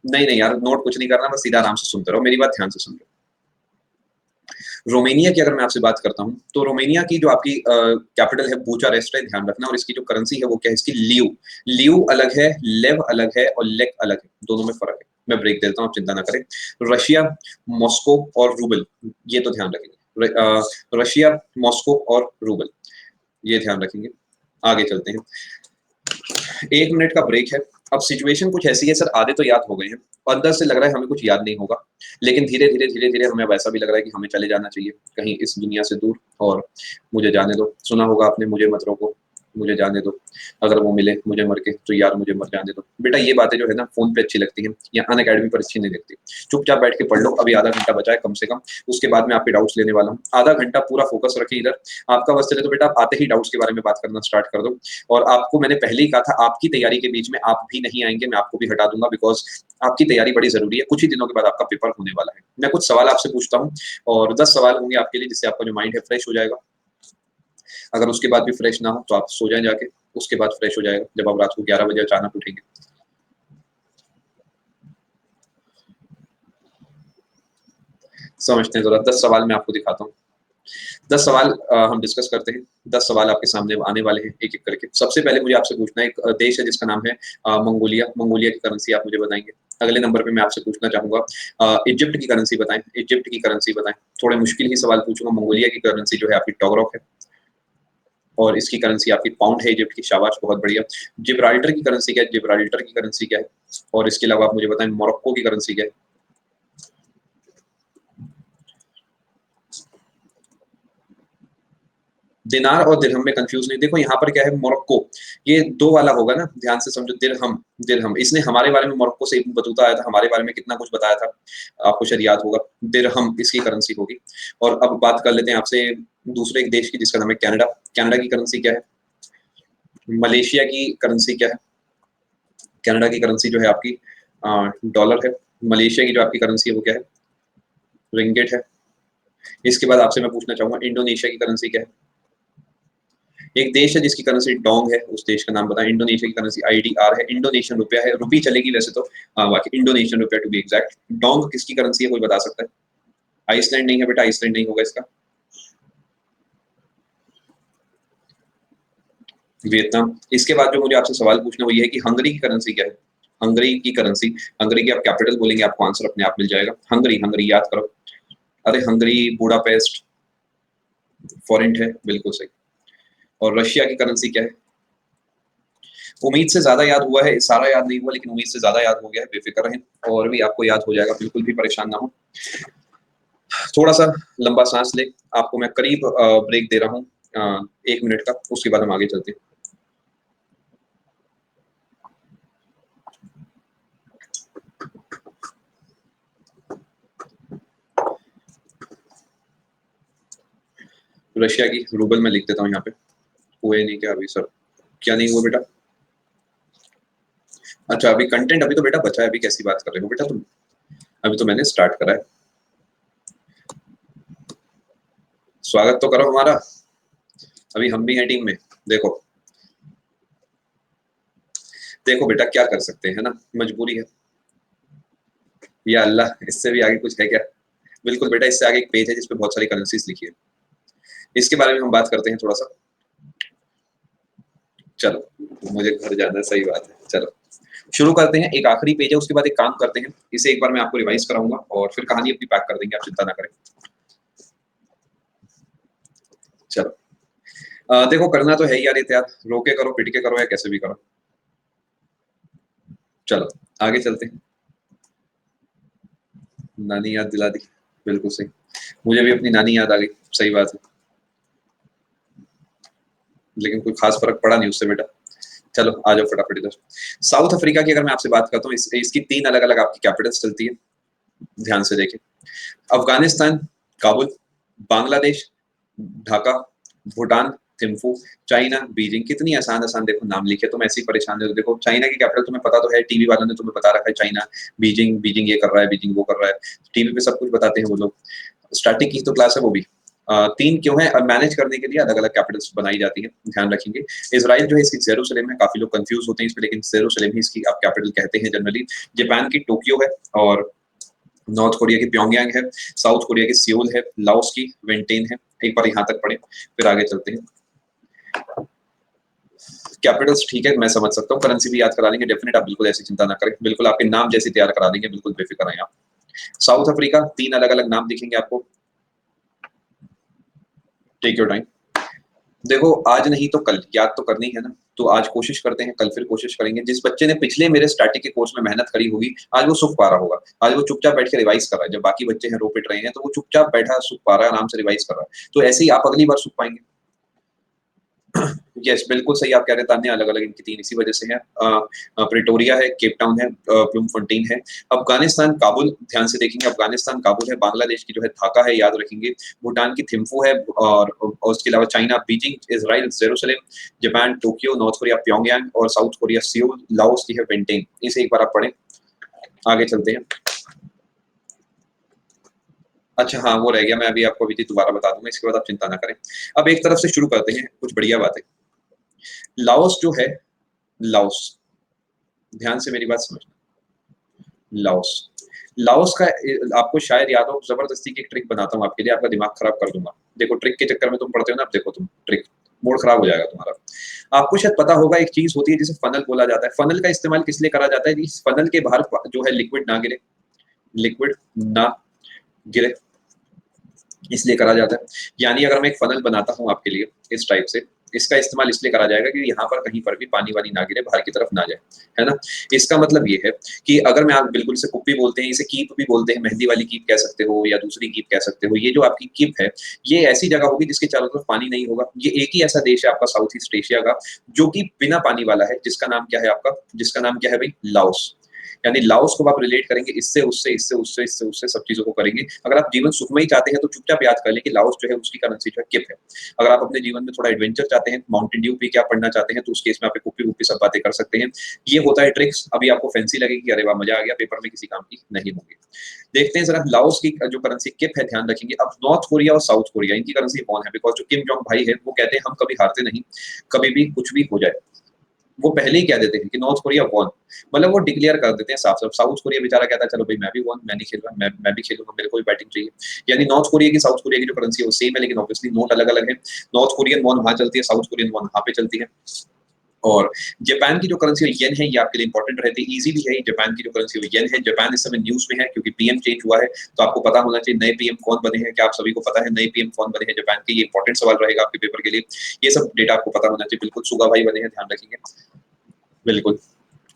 नहीं नहीं यार, नोट कुछ नहीं करना, बस सीधा आराम से सुनते रहो, मेरी बात ध्यान से सुन लो। रोमेनिया की अगर मैं आपसे बात करता हूँ तो रोमेनिया की जो आपकी कैपिटल है बूचारेस्ट है, ध्यान रखना। और इसकी जो करेंसी है वो क्या है, इसकी लियू। लियू अलग है, लेव अलग है, और लेक अलग है, दोनों में फर्क है। मैं ब्रेक देता हूँ, आप चिंता ना करें। रशिया, मॉस्को और रूबल, ये तो ध्यान रखेंगे। रशिया, मॉस्को और रूबल, ये ध्यान रखेंगे। आगे चलते हैं, 1 मिनट का ब्रेक है। अब सिचुएशन कुछ ऐसी है सर, आधे तो याद हो गए हैं, अंदर से लग रहा है हमें कुछ याद नहीं होगा, लेकिन धीरे धीरे धीरे धीरे हमें वैसा भी लग रहा है कि हमें चले जाना चाहिए कहीं इस दुनिया से दूर। और मुझे जाने दो, सुना होगा आपने, मुझे मत रोको, मुझे जाने दो, अगर वो मिले मुझे मर के तो यार मुझे मर जाने दो। बेटा ये बातें जो है ना फोन पे अच्छी लगती हैं या अनअकैडमी पर अच्छी नहीं लगती। चुपचाप बैठ के पढ़ लो, अभी आधा घंटा बचा है कम से कम, उसके बाद मैं आपके डाउट्स लेने वाला हूँ। आधा घंटा पूरा फोकस रखें इधर, आपका बस चले तो बेटा आप आते ही डाउट्स के बारे में बात करना स्टार्ट कर दो। और आपको मैंने पहले ही कहा था, आपकी तैयारी के बीच में आप भी नहीं आएंगे, मैं आपको भी हटा दूंगा, बिकॉज आपकी तैयारी बड़ी जरूरी है। कुछ ही दिनों के बाद आपका पेपर होने वाला है। मैं कुछ सवाल आपसे पूछता हूँ और 10 सवाल होंगे आपके लिए, जिससे आपका जो माइंड है फ्रेश हो जाएगा। अगर उसके बाद भी फ्रेश ना हो तो आप सो जाएं जाके, उसके बाद फ्रेश हो जाएगा जब आप रात को 11 बजे अचानक उठेंगे। समझते हैं जरा, 10 सवाल मैं आपको दिखाता हूँ। 10 सवाल हम डिस्कस करते हैं। 10 सवाल आपके सामने आने वाले हैं एक एक करके। सबसे पहले मुझे आपसे पूछना है, एक देश है जिसका नाम है मंगोलिया, मंगोलिया की करेंसी आप मुझे बताएंगे। अगले नंबर पे मैं आपसे पूछना चाहूंगा इजिप्ट की करेंसी बताएं, इजिप्ट की करेंसी बताएं। थोड़े मुश्किल ही सवाल पूछूंगा। मंगोलिया की करेंसी जो है आपकी टोगरोक है, और इसकी करेंसी आपकी पाउंड है इजिप्ट की, शाबाश बहुत बढ़िया। जिब्राल्टर की करेंसी क्या है, जिब्राल्टर की करेंसी क्या है। और इसके अलावा आप मुझे बताएं मोरक्को की करेंसी क्या है। दिनार और दिरहम में कंफ्यूज नहीं, देखो यहाँ पर क्या है, मोरक्को, ये 2 वाला होगा ना, ध्यान से समझो। दिरहम, दिरहम, इसने हमारे बारे में, मोरक्को से बतूता आया था, हमारे बारे में कितना कुछ बताया था, आपको शायद याद होगा। दिरहम इसकी करेंसी होगी। और अब बात कर लेते हैं आपसे दूसरे एक देश की जिसका नाम है कनाडा। कनाडा की करेंसी क्या है। मलेशिया की करेंसी क्या है? कनाडा की करेंसी जो है आपकी डॉलर है। मलेशिया की जो आपकी करेंसी है वो क्या है? रिंगिट है। इसके बाद आपसे मैं पूछना चाहूंगा इंडोनेशिया की करेंसी क्या है? एक देश है जिसकी करेंसी डोंग है, उस देश का नाम बताएं। इंडोनेशिया की करेंसी आईडीआर है, इंडोनेशियन रुपया है, रुपी चलेगी वैसे तो, बाकी Indonesian rupiah to be exact. Dong किसकी करेंसी है, कोई बता सकता है? आइसलैंड नहीं है बेटा, आइसलैंड नहीं होगा इसका। वियतनाम। इसके बाद जो मुझे आपसे सवाल पूछना वो ये है कि हंगरी की करेंसी क्या है? हंगरी की करेंसी, हंगरी की आप कैपिटल बोलेंगे आपको आंसर अपने आप मिल जाएगा। हंगरी, हंगरी याद करो। अरे हंगरी बुडापेस्ट, फॉरेंट है, बिल्कुल सही। और रशिया की करेंसी क्या है? उम्मीद से ज्यादा याद हुआ है, सारा याद नहीं हुआ लेकिन उम्मीद से ज्यादा याद हो गया है, बेफिक्र रहें, और भी आपको याद हो जाएगा, बिल्कुल भी परेशान ना हो। थोड़ा सा लंबा सांस ले, आपको मैं करीब ब्रेक दे रहा हूँ 1 मिनट का, उसके बाद हम आगे चलते हैं। रशिया की रूबल मैं लिख देता हूँ यहाँ पे। हुए नहीं क्या अभी सर? क्या नहीं हुआ बेटा? अच्छा अभी कंटेंट अभी तो बेटा बचा है, अभी कैसी बात कर रहे हो बेटा तुम? अभी तो मैंने स्टार्ट करा है। स्वागत तो करो हमारा, अभी हम भी हैं टीम में। देखो देखो बेटा क्या कर सकते हैं, है ना, मजबूरी है। या अल्लाह, इससे भी आगे कुछ है क्या? बिल्कुल बेटा, इससे आगे एक पेज है जिसपे बहुत सारी करेंसीज लिखी है, इसके बारे में हम बात करते हैं थोड़ा सा। चलो मुझे घर जाना है, सही बात है। चलो शुरू करते हैं, एक आखिरी पेज है, उसके बाद एक काम करते हैं, इसे एक बार मैं आपको रिवाइज कराऊंगा और फिर कहानी अपनी पैक कर देंगे, आप चिंता ना करें। चलो देखो करना तो है ही यार, ये तैयार रोके करो, पिट के करो, या कैसे भी करो। चलो आगे चलते हैं। नानी याद दिला दी, बिल्कुल सही, मुझे भी अपनी नानी याद आ गई, सही बात है, लेकिन कोई खास फर्क पड़ा नहीं उससे बेटा। चलो आ जाओ फटाफट इधर। साउथ अफ्रीका की अगर मैं आपसे बात करता हूँ, इसकी 3 अलग अलग आपकी कैपिटल्स चलती है, ध्यान से देखें। Afghanistan Kabul, Bangladesh Dhaka, Bhutan Thimphu, China Beijing. कितनी आसान आसान देखो नाम लिखे, तुम ऐसे ही परेशान हो। देखो चाइना की कैपिटल तुम्हें पता तो है, टीवी वालों ने तुम्हें बता रखा है, चाइना बीजिंग, बीजिंग ये कर रहा है, बीजिंग वो कर रहा है, टीवी पे सब कुछ बताते हैं वो लोग। स्टैटिक की तो क्लास है वो भी। 3 क्यों है, और मैनेज करने के लिए अलग अलग कैपिटल्स बनाई जाती है, ध्यान रखेंगे। इसराइल जो है इसकी जेरूसलेम है, काफी लोग कंफ्यूज होते हैं इस पे, लेकिन जेरूसलेम ही इसकी आप कैपिटल कहते हैं जनरली। जापान की टोक्यो है, और नॉर्थ कोरिया की प्योंगयांग है, साउथ कोरिया की सियोल है, लाओस की वेंटेन है। एक बार यहाँ तक पढ़े फिर आगे चलते हैं। कैपिटल्स ठीक है, मैं समझ सकता हूँ, करेंसी भी याद करा देंगे डेफिनेट, आप बिल्कुल ऐसी चिंता ना करें, बिल्कुल आपके नाम जैसे तैयार करा देंगे, बिल्कुल बेफिक्र हैं आप। साउथ अफ्रीका 3 अलग अलग नाम दिखेंगे आपको, टेक योर टाइम। देखो आज नहीं तो कल याद तो करनी है ना, तो आज कोशिश करते हैं, कल फिर कोशिश करेंगे। जिस बच्चे ने पिछले मेरे स्टैटिक के कोर्स में मेहनत करी होगी, आज वो सुख पा रहा होगा, आज वो चुपचाप बैठ के रिवाइज कर रहा है, जब बाकी बच्चे हैं रो पिट रहे हैं, तो वो चुपचाप बैठा सुख पा रहा है, आराम से रिवाइज कर रहा है, तो ऐसे ही आप अगली बार सुख पाएंगे। यस बिल्कुल सही आप कह रहे हैं तान्या, अलग अलग इनकी 3 इसी वजह से है। प्रिटोरिया है, केप टाउन है, ब्लूमफोंटेन है। अफगानिस्तान काबुल, ध्यान से देखेंगे, अफगानिस्तान काबुल है, बांग्लादेश की जो है ढाका है, याद रखेंगे। भूटान की थिम्फू है, और उसके अलावा China Beijing, Israel Jerusalem, Japan Tokyo, North Korea Pyongyang, और साउथ कोरिया सियोल, लाओस की है वेंटेन। इसे एक बार आप पढ़ें, आगे चलते हैं। अच्छा हाँ वो रह गया, मैं अभी आपको अभी दोबारा बता दूंगा, इसके बाद आप चिंता ना करें। अब एक तरफ से शुरू करते हैं, कुछ बढ़िया बातें। लाओस जो है, लाओस, ध्यान से मेरी बात समझना। लाओस, लाओस का आपको शायद याद हो, जबरदस्ती की एक ट्रिक बनाता हूँ आपके लिए, आपका दिमाग खराब कर दूंगा। देखो ट्रिक के चक्कर में तुम पढ़ते हो ना, अब देखो तुम ट्रिक, मूड खराब हो जाएगा तुम्हारा। आपको शायद पता होगा एक चीज होती है जिसे फनल बोला जाता है। फनल का इस्तेमाल किस लिए करा जाता है? इस फनल के बाहर जो है लिक्विड ना गिरे, लिक्विड ना गिरे, इसलिए करा जाता है। यानी अगर मैं एक फनल बनाता हूँ आपके लिए इस टाइप से, इसका इस्तेमाल इसलिए करा जाएगा कि यहाँ पर कहीं पर भी पानी वानी ना गिरे, बाहर की तरफ ना जाए, है ना। इसका मतलब ये है कि अगर मैं, आप बिल्कुल से कुप्पी बोलते हैं, इसे कीप भी बोलते हैं, मेहंदी वाली कीप कह सकते हो या दूसरी कीप कह सकते हो। ये जो आपकी कीप है, ये ऐसी जगह होगी जिसके चारों तरफ पानी नहीं होगा। ये एक ही ऐसा देश है आपका साउथ ईस्ट एशिया का जो कि बिना पानी वाला है, जिसका नाम क्या है आपका, जिसका नाम क्या है भाई? लाओस। यानी लाओस को आप रिलेट करेंगे इससे उससे इससे उससे इससे उससे सब चीजों को करेंगे। अगर आप जीवन सुखमय चाहते हैं तो चुपचाप याद कर लें कि लाओस जो है उसकी करेंसी जो है किप है। अगर आप अपने जीवन में थोड़ा एडवेंचर चाहते हैं, माउंटेन ड्यू पी के आप पढ़ना चाहते हैं, तो उस केस में आप कुप्पी वुप्पी सब बातें कर सकते हैं। ये होता है ट्रिक्स। अभी आपको फैंसी लगेगी कि अरे वाह मजा आ गया, पेपर में किसी काम की नहीं होंगे। देखते हैं जरा लाओस की जो करेंसी किप है, ध्यान रखेंगे। अब नॉर्थ कोरिया और साउथ कोरिया इनकी करेंसी वॉन है, बिकॉज जो किम जोंग भाई है वो कहते हैं हम कभी हारते नहीं, कभी भी कुछ भी हो जाए। वो पहले ही कह देते हैं कि नॉर्थ कोरिया वॉन, मतलब वो डिक्लेयर कर देते हैं साफ साफ। साउथ कोरिया बेचारा कहता है चलो भाई मैं भी वॉन, मैं नहीं खेल रहा, मैं भी खेलूंगा, मेरे को भी बैटिंग चाहिए। यानी नॉर्थ कोरिया की साउथ कोरिया की जो करेंसी है वो सेम है, लेकिन ऑब्वियसली नोट अलग अलग है। नॉर्थ कोरियन वॉन वहां चलती है, साउथ कोरियन वॉन वहां पे चलती है। और जापान की जो करेंसी येन है, ये आपके लिए इंपॉर्टेंट रहती है, इजी भी है। जापान की जो करेंसी येन है, जापान इस समय न्यूज में है क्योंकि पीएम चेंज हुआ है, तो आपको पता होना चाहिए नए पीएम कौन बने हैं। क्या आप सभी को पता है नए पीएम कौन बने हैं जापान के? ये इंपॉर्टेंट सवाल रहेगा आपके पेपर के लिए, ये सब डेटा आपको पता होना चाहिए। बिल्कुल सुगा भाई बने हैं, ध्यान रखिएगा। बिल्कुल।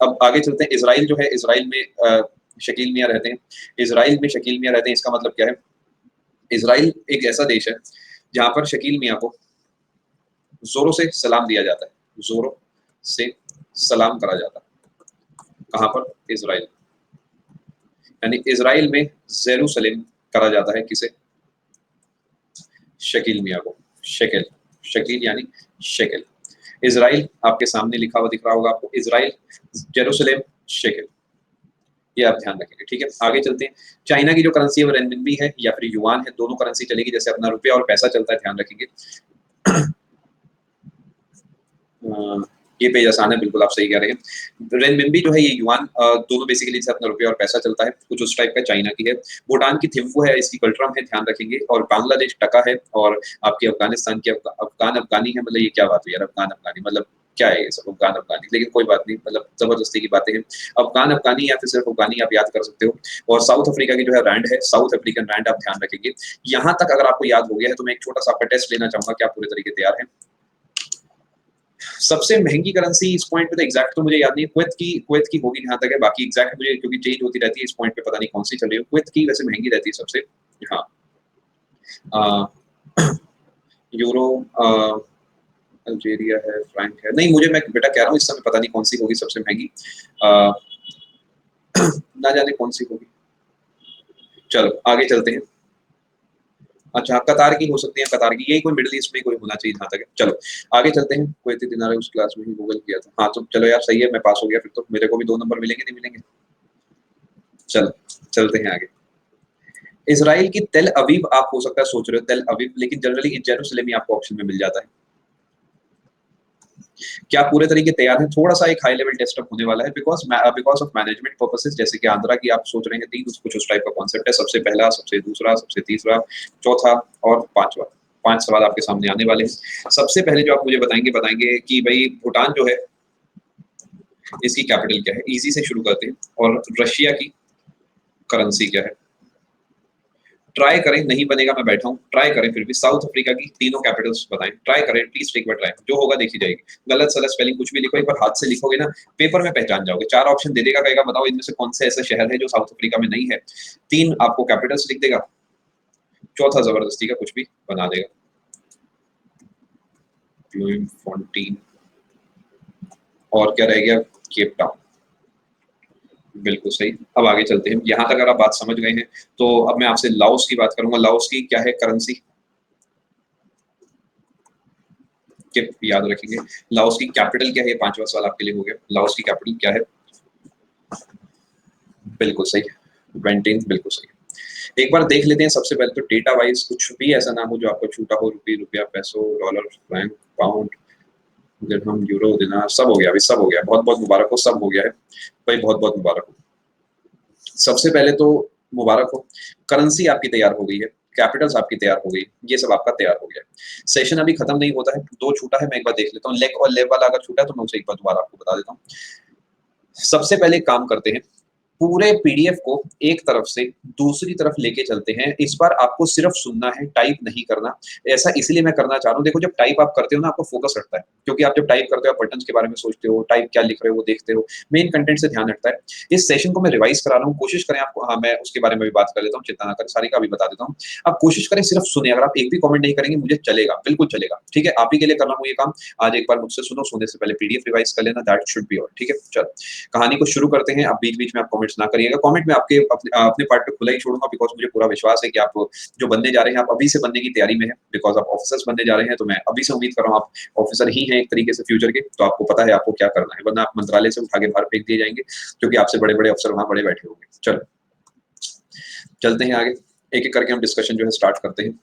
अब आगे चलते हैं। इसराइल जो है, इसराइल में शकील मियां रहते हैं। इसराइल में शकील मियां रहते हैं, इसका मतलब क्या है? इसराइल एक ऐसा देश है जहां पर शकील मियां को जोरों से सलाम दिया जाता है, जोरों से सलाम करा जाता है। कहां पर? इसराइल। यानी इसराइल में जेरूसलेम करा जाता है किसे? शकील मियां को। शकेल, शकील यानी शकेल। इसराइल आपके सामने लिखा हुआ दिख रहा होगा आपको, इसराइल, जेरूसलेम, शकेल। ये आप ध्यान रखेंगे, ठीक है। आगे चलते हैं। चाइना की जो करेंसी है वो रेनमिनबी है या फिर युआन है, दोनों करेंसी चलेगी। जैसे अपना रुपया और पैसा चलता है, ध्यान रखेंगे। ये पेज आसान है, बिल्कुल आप सही कह रहे हैं। रेनमिनबी जो है ये युआन, दोनों बेसिकली से अपना रुपया और पैसा चलता है, कुछ उस टाइप का। चाइना की है। भूटान की थिम्पू है, इसकी कल्ट्रम है, ध्यान रखेंगे। और बांग्लादेश टका है। और आपकी अफगानिस्तान की अफगान अफगानी है। मतलब ये क्या बात हुई यार, अफगान अफगानी मतलब क्या है ये सब, अफगान अफगानी? लेकिन कोई बात नहीं, मतलब जबरदस्ती की बातें हैं। अफगान अफगानी या फिर सिर्फ अफगानी आप याद कर सकते हो। और साउथ अफ्रीका की जो है रैंड है, साउथ अफ्रीकन रैंड, आप ध्यान रखेंगे। यहाँ तक अगर आपको याद हो गया है तो मैं एक छोटा सा आपका टेस्ट लेना चाहूंगा, क्या पूरे तरीके तैयार है? सबसे महंगी करेंसी इस पॉइंट पे तो एग्जैक्ट तो मुझे याद नहीं है, कुवैत की होगी जहां तक है। बाकी एग्जैक्ट मुझे, क्योंकि चेंज होती रहती है, इस पॉइंट पे पता नहीं कौन सी चल रही है। कुवैत की वैसे महंगी रहती है सबसे। हाँ। यूरो, अल्जेरिया है, फ्रैंक है। नहीं, मुझे, मैं बेटा कह रहा हूँ इस समय पता नहीं कौन सी होगी सबसे महंगी। ना जाने कौन सी होगी। चलो आगे चलते हैं। अच्छा, कतार की हो सकती है, कतार की, यही कोई मिडिल ईस्ट में कोई होना चाहिए जहां तक है। चलो आगे चलते हैं। कुवैती दिनार उस क्लास में ही गूगल किया था। हाँ तो चलो यार, सही है, मैं पास हो गया फिर तो। मेरे को भी 2 नंबर मिलेंगे नहीं मिलेंगे? चलो चलते हैं आगे। इसराइल की तेल अवीव, आप हो सकता है सोच रहे हो तेल अवीव, लेकिन जनरली जेरूसलम ही आपको ऑप्शन में मिल जाता है। क्या पूरे तरीके तैयार हैं? थोड़ा सा एक हाई लेवल टेस्ट अप होने वाला है, बिकॉज ऑफ मैनेजमेंट पर्पसेस। जैसे कि आंध्रा की आप सोच रहे हैं 3, कुछ उस टाइप का कॉन्सेप्ट है। सबसे पहला, सबसे दूसरा, सबसे तीसरा, चौथा और पांचवा, 5 सवाल आपके सामने आने वाले हैं। सबसे पहले जो आप मुझे बताएंगे कि भाई भूटान जो है इसकी कैपिटल क्या है? इजी से शुरू करते हैं। और रशिया की करेंसी क्या है? ट्राई करें, नहीं बनेगा मैं बैठा हूँ, ट्राई करें फिर भी। साउथ अफ्रीका की तीनों कैपिटल्स बताएं, ट्राई करें, प्लीज एक बार ट्राई, जो होगा देखी जाएगी। गलत सलत स्पेलिंग कुछ भी लिखो, एक बार हाथ से लिखोगे ना, पेपर में पहचान जाओगे। 4 ऑप्शन दे देगा, कहेगा बताओ इनमें से कौन से ऐसा शहर है जो साउथ अफ्रीका में नहीं है। 3 आपको कैपिटल्स लिख देगा, चौथा जबरदस्ती का कुछ भी बना देगा। ब्लूमफॉन्टेन, और क्या रह गया? Cape Town. बिल्कुल सही। अब आगे चलते हैं। यहाँ तक अगर आप बात समझ गए हैं तो अब मैं आपसे लाओस की बात करूंगा। लाओस की क्या है करेंसी? किप, याद रखेंगे। लाओस की कैपिटल क्या है? 5वां सवाल आपके लिए हो गया। लाओस की कैपिटल क्या है? बिल्कुल सही, वेंटिन, बिल्कुल सही। एक बार देख लेते हैं सबसे पहले तो डेटा वाइज, कुछ भी ऐसा ना हो जो आपको छूटा हो। रुपये, रुपया, पैसो, डॉलर, फ्रैंक, पाउंड, दिरहम, यूरो, दिनार, सब हो गया अभी, सब हो गया। बहुत बहुत मुबारक हो, सब हो गया है भाई, बहुत बहुत मुबारक हो। सबसे पहले तो मुबारक हो, करेंसी आपकी तैयार हो गई है, कैपिटल्स आपकी तैयार हो गई, ये सब आपका तैयार हो गया। सेशन अभी खत्म नहीं होता है, 2 छूटा है, मैं एक बार देख लेता हूँ। लेग और लेव वाला अगर छूटा है तो मैं उसे एक बार दोबारा आपको बता देता हूँ। सबसे पहले काम करते हैं, पूरे पीडीएफ को एक तरफ से दूसरी तरफ लेके चलते हैं। इस बार आपको सिर्फ सुनना है, टाइप नहीं करना। ऐसा इसलिए मैं करना चाह रहा हूँ, देखो जब टाइप आप करते हो ना आपको फोकस हटता है, क्योंकि आप जब टाइप करते हो आप बटन्स के बारे में सोचते हो, टाइप क्या लिख रहे हो वो देखते हो, मेन कंटेंट से ध्यान हटता है। इस सेशन को मैं रिवाइज करा रहा हूँ, कोशिश करें आप, हाँ मैं उसके बारे में भी बात कर लेता हूँ, चिंता ना करें, सारी का भी बता देता हूँ। आप कोशिश करें सिर्फ सुने, अगर आप एक भी कमेंट नहीं करेंगे मुझे चलेगा, बिल्कुल चलेगा, ठीक है, आप ही के लिए कर रहा हूँ ये काम। आज एक बार मुझसे सुनो, सोने से पहले पीडीएफ रिवाइज कर लेना, दैट शुड बी ऑल, ठीक है। चलो कहानी को शुरू करते हैं। आप बीच बीच में आप कमेंट्स ना करिएगा, कमेंट में आपके अपने पार्ट पे खुला ही छोड़ूंगा, बिकॉज मुझे पूरा विश्वास है कि आप जो बनने जा रहे हैं आप अभी से बनने की तैयारी में है, बिकॉज आप ऑफिसर्स बनने जा रहे हैं, तो मैं अभी से उम्मीद कर रहा हूँ आप ऑफिसर ही हैं एक तरीके से फ्यूचर के, तो आपको पता है आपको क्या करना है, वरना आप मंत्रालय से उठा के बाहर फेंक दिए जाएंगे, क्योंकि आपसे बड़े बड़े अफसर वहां बड़े बैठे होंगे। चलो चलते हैं आगे, एक एक करके हम डिस्कशन जो है स्टार्ट करते हैं।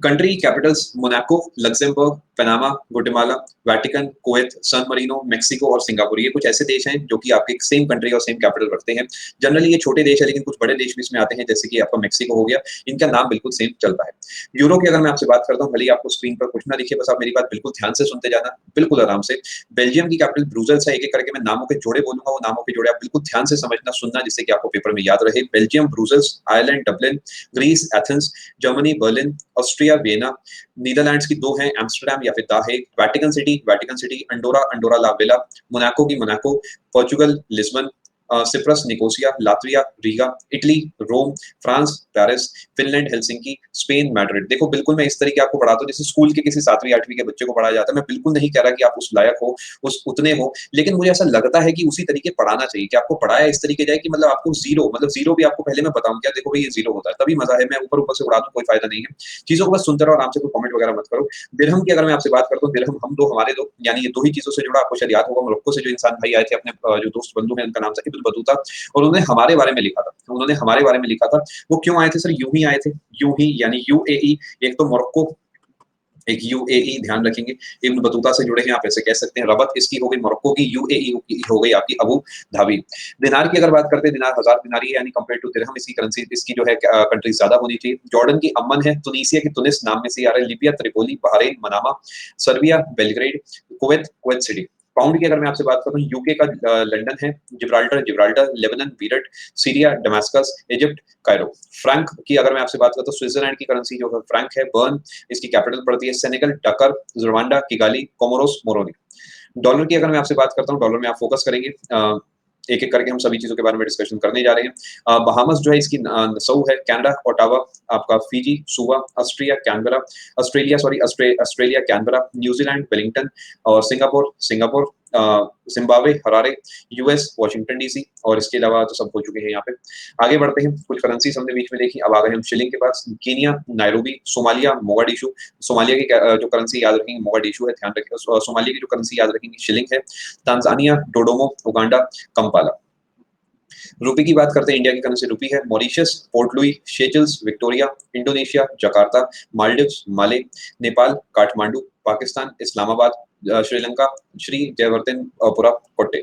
Country capitals Monaco, Luxembourg, Panama, Guatemala, Vatican, Kuwait, San Marino, Mexico और सिंगापुर, ये कुछ ऐसे देश हैं जो कि आपके सेम कंट्री और सेम कैपिटल रखते हैं। जनरली ये छोटे देश है, लेकिन कुछ बड़े देश भी इसमें आते हैं, जैसे कि आपका मेक्सिको हो गया, इनका नाम बिल्कुल सेम चलता है। यूरो की अगर मैं आपसे बात करता हूँ, भले ही आपको स्क्रीन पर कुछ ना दिखे, बस आप मेरी बात बिल्कुल ध्यान से सुनते जाना, बिल्कुल आराम से। बेल्जियम की कैपिटल ब्रुसेल्स है, एक एक करके मैं नामों के जोड़े बोलूंगा, वो नामों के जोड़े आप बिल्कुल ध्यान से समझना, सुनना, जिससे कि आपको पेपर में याद रहे। Belgium Brussels, Ireland Dublin, Greece Athens, Germany Berlin, Austria Vienna, Netherlands की दो हैं, एम्स्टरडैम या फिर the Hague, Vatican City, Andorra, Andorra la Vella, Monaco की Monaco, Portugal Lisbon, Cyprus Nicosia, Latvia Riga, Italy Rome, France Paris, Finland Helsinki, Spain Madrid. देखो बिल्कुल मैं इस तरीके आपको पढ़ाता हूँ जैसे स्कूल के किसी 7वीं 8वीं के बच्चे को पढ़ाया जाता है। मैं बिल्कुल नहीं कह रहा कि आप उस लायक हो, उस उतने हो, लेकिन मुझे ऐसा लगता है कि उसी तरीके पढ़ाना चाहिए, कि आपको पढ़ाया इस तरीके जाए कि मतलब आपको जीरो, मतलब जीरो भी आपको पहले मैं बताऊं क्या, देखो भाई ये जीरो होता है तभी मजा है। मैं ऊपर ऊपर से उड़ा दूं, कोई फायदा नहीं है। चीजों को बस सुनते रहो आराम से, कोई कमेंट वगैरह मत करो। दिरहम की अगर मैं आपसे बात करता हूँ, दिरहम हम दो, हमारे दो, यानी ये दो ही चीजों से जुड़ा, आपको शायद याद होगा मोरक्को से जो इंसान भाई आए थे अपने जो दोस्त बंधु हैं, उनका नाम था इब्न बतूता, और उन्होंने हमारे बारे में लिखा था, उन्होंने हमारे बारे में लिखा था। वो क्यों आए थे सर? यूं ही आए थे, यूं ही, यानी यूएई, एक तो मोरक्को, एक यूएई, ध्यान रखेंगे। इब्न बतूता से जुड़े हैं, आप ऐसे कह सकते हैं। रबत इसकी हो गई मोरक्को की, यूएई हो गई आपकी अबू धाबी। दिनार की अगर बात करते हैं, दिनार 1000 दिनारी है, यानी कंपेयर टू दिरहम इसकी करेंसी, इसकी जो है कंट्री ज्यादा होनी चाहिए। जॉर्डन की अम्मन है, तुनीसिया की तुनिस नाम में से आ रहा है, Libya Tripoli, Bahrain Manama, Serbia Belgrade, Kuwait Kuwait city. Pound की अगर मैं आपसे बात करूं, यूके का लंदन है, Gibraltar, Lebanon Beirut, Syria Damascus, Egypt Cairo. Franc की अगर मैं आपसे बात करूं तो स्विट्जरलैंड की करेंसी जो है फ्रैंक है, बर्न इसकी कैपिटल पड़ती है, Senegal Dakar, Rwanda Kigali, Comoros Moroni. Dollar की अगर मैं आपसे बात करता हूँ, डॉलर में आप फोकस करेंगे, एक एक करके हम सभी चीजों के बारे में डिस्कशन करने जा रहे हैं। बहामस जो है इसकी नसौ है, कनाडा ओटावा, आपका Fiji Suva, Austria Canberra, Australia Canberra, New Zealand Wellington, और Singapore Zimbabwe Harare, US Washington DC, और इसके अलावा तो सब हो चुके हैं यहाँ पे। आगे बढ़ते हैं, कुछ करेंसी हमने बीच में देखी, अब आ गए हम शिलिंग के पास। कीनिया नायरोबी, सोमालिया मोगाडिशु, सोमालिया की जो करेंसी याद रखेंगे मोगाडिशु है, ध्यान रखें। सोमालिया की जो करेंसी याद रखेंगे शिलिंग है। Tanzania Dodoma, Uganda Kampala. रुपी की बात करते हैं, इंडिया की करेंसी रुपी है। Mauritius Port Louis, Seychelles Victoria, Indonesia Jakarta, Maldives Male, Nepal Kathmandu, Pakistan Islamabad, Sri Lanka Sri Jayawardenepura Kotte.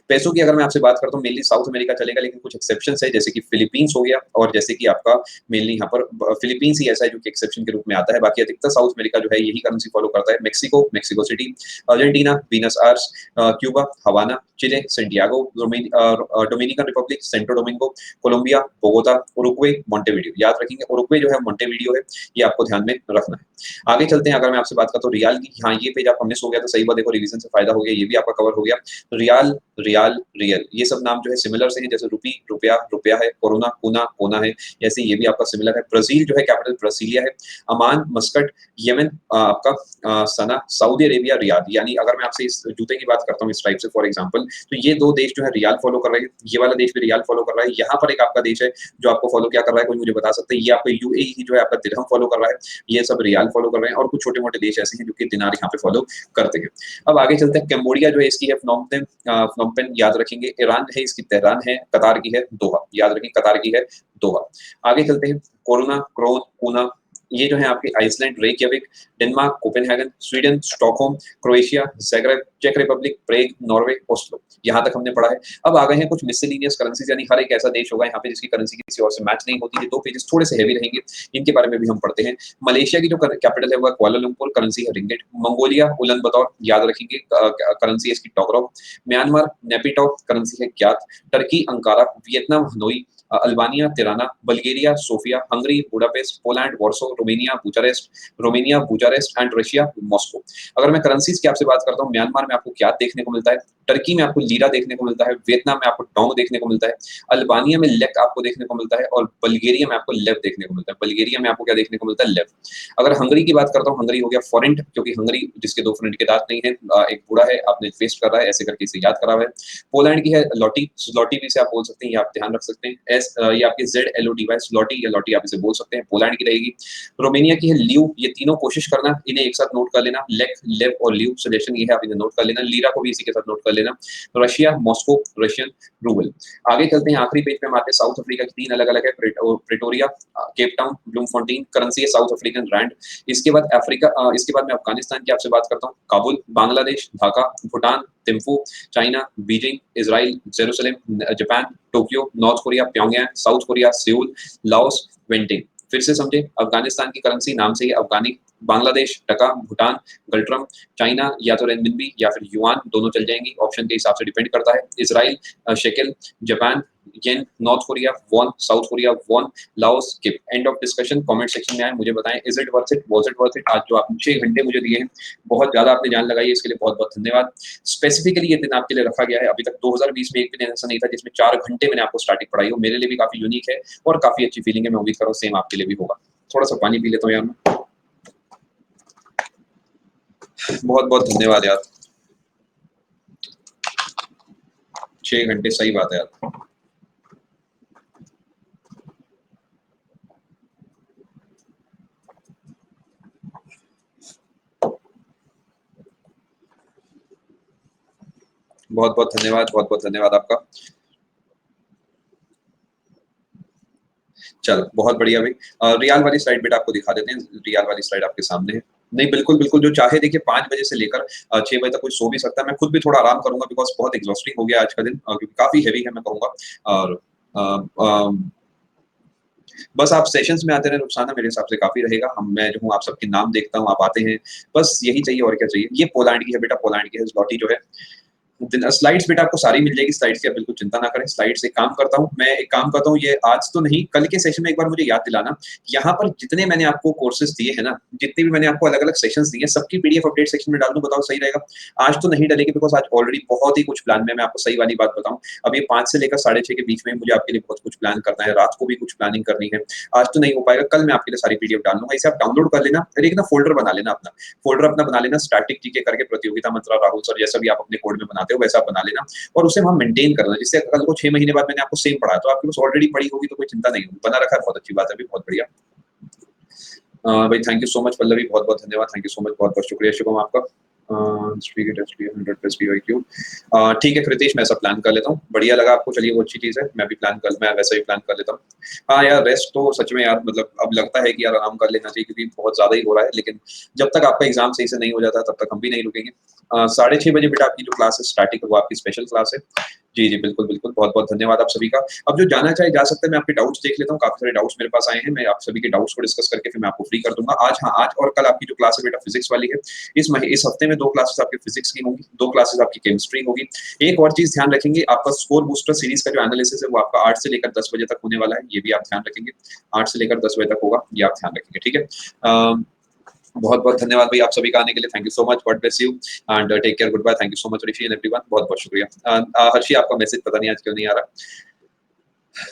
पैसों की अगर मैं आपसे बात करता हूँ, मेनली साउथ अमेरिका चलेगा, लेकिन कुछ एक्सेप्शंस है, जैसे कि फिलीपींस हो गया, और जैसे कि आपका मेनली यहाँ पर फिलीपींस ही ऐसा है जो कि एक्सेप्शन के रूप में आता है, बाकी अधिकतर साउथ अमेरिका जो है यही करेंसी फॉलो करता है। Mexico City, Argentina Buenos Aires, Cuba Havana, Chile Santiago, Dominican Republic Santo Domingo, Colombia Bogota, Uruguay Montevideo. याद रखेंगे उरुग्वे जो है मोंटेविडियो है, ये आपको ध्यान में रखना है। आगे चलते हैं, अगर मैं आपसे बात करता हूँ रियाल की, हाँ ये पेज आपका मिस हो गया तो सही बात, देखो रिवीजन से फायदा हो गया, ये भी आपका कवर हो गया। रियाल रियाल रियल, ये सब नाम जो है सिमिलर से हैं, जैसे रुपी रुपया रुपया है, कोरोना कोना कोना है, ऐसे ये भी आपका सिमिलर है। ब्राजील जो है कैपिटल ब्रासीलिया है। अमान मस्कट, यमन आपका सना, सऊदी अरेबिया रियाद। यानी अगर मैं आपसे इस जूते की बात करता हूँ इस टाइप से फॉर एग्जांपल, तो ये दो देश जो है रियाल फॉलो कर रहे हैं, ये वाला देश भी रियाल फॉलो कर रहा है। यहाँ पर एक आपका देश है जो आपको फॉलो क्या कर रहा है, कोई मुझे बता सकते हैं? ये आपका यूएई जो है आपका दिरहम फॉलो कर रहा है, ये सब रियाल फॉलो कर रहे हैं, और कुछ छोटे मोटे देश ऐसे हैं जो कि दिनार यहाँ पे फॉलो करते हैं। अब आगे चलते हैं, कंबोडिया जो है इसकी है phnom penh, याद रखेंगे। ईरान है इसकी तेहरान है, कतार की है दोहा, याद रखेंगे कतार की है दोहा। आगे चलते हैं, कोरोना क्रोन पूना ये जो है आपके Iceland, Reykjavik, Denmark, Copenhagen, Sweden, Stockholm, Croatia, Zagreb, चेक रिपब्लिक, प्रेग, नॉर्वे, ओस्लो, यहाँ तक हमने पढ़ा है। अब आ गए हैं कुछ मिसलेनियस करेंसीज, यानी हर एक ऐसा देश होगा यहाँ पे जिसकी करेंसी किसी और से मैच नहीं होती है। 2 पेजेस थोड़े से हेवी रहेंगे, इनके बारे में भी हम पढ़ते हैं। मलेशिया की जो कैपिटल है वो कुआलालंपुर, करेंसी है रिंगिट। मंगोलिया उलन बतौर, याद रखेंगे, करेंसी है इसकी टोकरो। म्यांमार नेपिटो, करेंसी है kyat. Turkey Ankara, Vietnam Hanoi, Albania Tirana, Bulgaria Sofia, Hungary Budapest, Poland Warsaw, Romania Bucharest and Russia Moscow. अगर मैं करेंसीज की आपसे बात करता हूँ, म्यांमार में आपको क्या देखने को मिलता है, टर्की में आपको लीरा देखने को मिलता है, वियतनाम में आपको डोंग देखने को मिलता है, अल्बानिया में लेक आपको देखने को मिलता है और बल्गेरिया में आपको लेव देखने को मिलता है। बल्गेरिया में आपको क्या देखने को मिलता है, लेव। अगर हंगरी की बात करता हूँ, हंगरी हो गया फॉरेंट, क्योंकि हंगरी जिसके 2 फ्रंट के दांत नहीं है, एक बूढ़ा है, आपने फेस्ट कर रहा है, ऐसे करके इसे याद करा हुआ है। पोलैंड की है लॉटी, स्लॉटी भी इसे आप बोल सकते हैं, ये आप ध्यान रख सकते हैं। ये आपकी ZLOTY, स्लॉटी या लॉटी आप इसे बोल सकते हैं, पोलैंड की रहेगी। रोमानिया की है ल्यू, ये तीनों कोशिश करना इन्हें एक साथ नोट कर लेना, लेक, लेव और ल्यू, सजेशन ये है आप इन्हें नोट कर लेना। लीरा को भी इसी के साथ नोट कर लेना। Russia Moscow, Russian rouble. आगे चलते हैं, आखिरी पेज पे हम आते हैं। साउथ अफ्रीका की 3 अलग-अलग है, Pretoria, Cape Town, Bloemfontein, currency है साउथ अफ्रीकन रैंड। इसके बाद मैं अफगानिस्तान की आपसे बात करता हूँ, Kabul, Bangladesh Dhaka, Bhutan Thimphu, China Beijing, Israel Jerusalem, Japan Tokyo, North Korea Pyongyang, South Korea Seoul, Laos Vientiane. फिर से समझे, अफगानिस्तान की करेंसी नाम से ही अफगानी, बांग्लादेश टका, भूटान गल्ट्रम, चाइना या तो रेनमिनबी या फिर युआन, दोनों चल जाएंगी, ऑप्शन के हिसाब से डिपेंड करता है। Israel shekel, Japan yen, North Korea won, South Korea won, Laos kip. End of discussion. Comment section में आए, मुझे बताएं, is it worth it, was it worth it. आज जो आपने 6 घंटे मुझे दिए हैं, बहुत ज्यादा आपने जान लगाई है, इसके लिए बहुत बहुत धन्यवाद। स्पेसिफिकली ये दिन आपके लिए रखा गया है, अभी तक 2020 में एक भी दिन ऐसा नहीं था जिसमें 4 घंटे मैंने आपको स्टार्टिंग पढ़ाई हो। मेरे लिए भी काफी यूनिक है और काफी अच्छी फीलिंग है, मैं उम्मीद कर रहा हूँ सेम आपके लिए भी होगा। थोड़ा सा पानी पी लेता हूँ यार मैं। बहुत बहुत धन्यवाद यार, 6 घंटे सही बात है यार। बहुत बहुत धन्यवाद आपका। चलो बहुत बढ़िया भाई। रियाल वाली स्लाइड बेटा आपको दिखा देते हैं, रियाल वाली स्लाइड आपके सामने है। नहीं बिल्कुल बिल्कुल, जो चाहे देखिए 5 बजे से लेकर 6 बजे तक कोई सो भी सकता है। मैं खुद भी थोड़ा आराम करूंगा बिकॉज बहुत एग्जॉस्टिंग हो गया आज का दिन, क्योंकि काफी हैवी है मैं कहूंगा। और बस आप सेशंस में आते रहे रुखसाना, मेरे हिसाब से काफी रहेगा। मैं जो हूँ आप सबके नाम देखता हूँ, आप आते हैं, बस यही चाहिए और क्या चाहिए। ये पोलैंड की है बेटा, पोलैंड की है स्लॉटी जो है। स्लाइड्स बेटा आपको सारी मिल जाएगी, स्लाइड्स की आप बिल्कुल चिंता ना करें। स्लाइड्स एक काम करता हूँ, ये आज तो नहीं, कल के सेशन में एक बार मुझे याद दिलाना, यहाँ पर जितने मैंने आपको कोर्सेज दिए हैं ना, जितने भी मैंने आपको अलग अलग सेशंस दिए, सबकी पीडीएफ अपडेट सेक्शन में डाल दूं, बताओ सही रहेगा। आज तो नहीं डलेगी बिकॉज आज ऑलरेडी बहुत ही कुछ प्लान में, मैं आपको सही वाली बात बताऊं, अब ये 5 से लेकर 6:30 के बीच में मुझे आपके लिए बहुत कुछ प्लान करना है, रात को भी कुछ प्लानिंग करनी है। आज तो नहीं हो पाएगा, कल मैं आपके लिए सारी पीडीएफ डाल दूंगा, इसे आप डाउनलोड कर लेना। फिर एक ना फोल्डर बना लेना, अपना फोल्डर अपना बना लेना, स्टैटिक जीके करके, प्रतियोगिता मंत्रा, राहुल सर जैसा भी आप अपने कोड में बनाते हो वैसा आप बना लेना, और उसे वहां मेंटेन करना, जिससे कल को 6 महीने बाद मैंने आपको सेम पढ़ा तो आपके पास ऑलरेडी पढ़ी होगी, तो कोई चिंता नहीं होगी। बना रखा है, बहुत अच्छी बात है, बहुत बढ़िया। भाई thank you so much Pallavi, बहुत बहुत धन्यवाद, थैंक यू सो मच, बहुत बहुत शुक्रिया शुभम आपका। ठीक है कृतेश, मैं ऐसा प्लान कर लेता हूँ, बढ़िया लगा आपको, चलिए वो अच्छी चीज है, मैं वैसा ही प्लान कर लेता हूँ। हाँ यार, रेस्ट तो सच में यार, मतलब अब लगता है कि यार आराम कर लेना चाहिए, क्योंकि बहुत ज्यादा ही हो रहा है, लेकिन जब तक आपका एग्जाम सही से नहीं हो जाता तब तक हम भी नहीं रुकेंगे। 6:30 बजे बेटा आपकी जो क्लास है स्टार्टिंग, वो आपकी स्पेशल क्लास है। जी जी बिल्कुल बिल्कुल, बहुत बहुत धन्यवाद आप सभी का। अब जो जाना चाहे जा सकते हैं, मैं आपके डाउट्स देख लेता हूँ, काफी सारे डाउट्स मेरे पास आए हैं, मैं आप सभी के डाउट्स को डिस्कस करके फिर मैं आपको फ्री कर दूंगा। आज और कल आपकी जो क्लास है बेटा फिजिक्स वाली है, इस हफ्ते में 2 क्लासेस आपकी फिजिक्स की होंगी, 2 क्लासेस आपकी केमिस्ट्री होगी। एक और चीज ध्यान रखेंगे, आपका स्कोर बूस्टर सीरीज का जो एनालिसिस है वो आपका 8 से लेकर 10 बजे तक होने वाला है, ये भी आप ध्यान रखेंगे, 8 से लेकर 10 बजे तक होगा, ये आप ध्यान रखेंगे, ठीक है। बहुत बहुत धन्यवाद भाई आप सभी का आने के लिए, thank you so much, God bless you and take care, good bye, thank you so much Rishi and everyone, बहुत बहुत शुक्रिया। हर्षी आपका मैसेज पता नहीं आज क्यों नहीं आ रहा,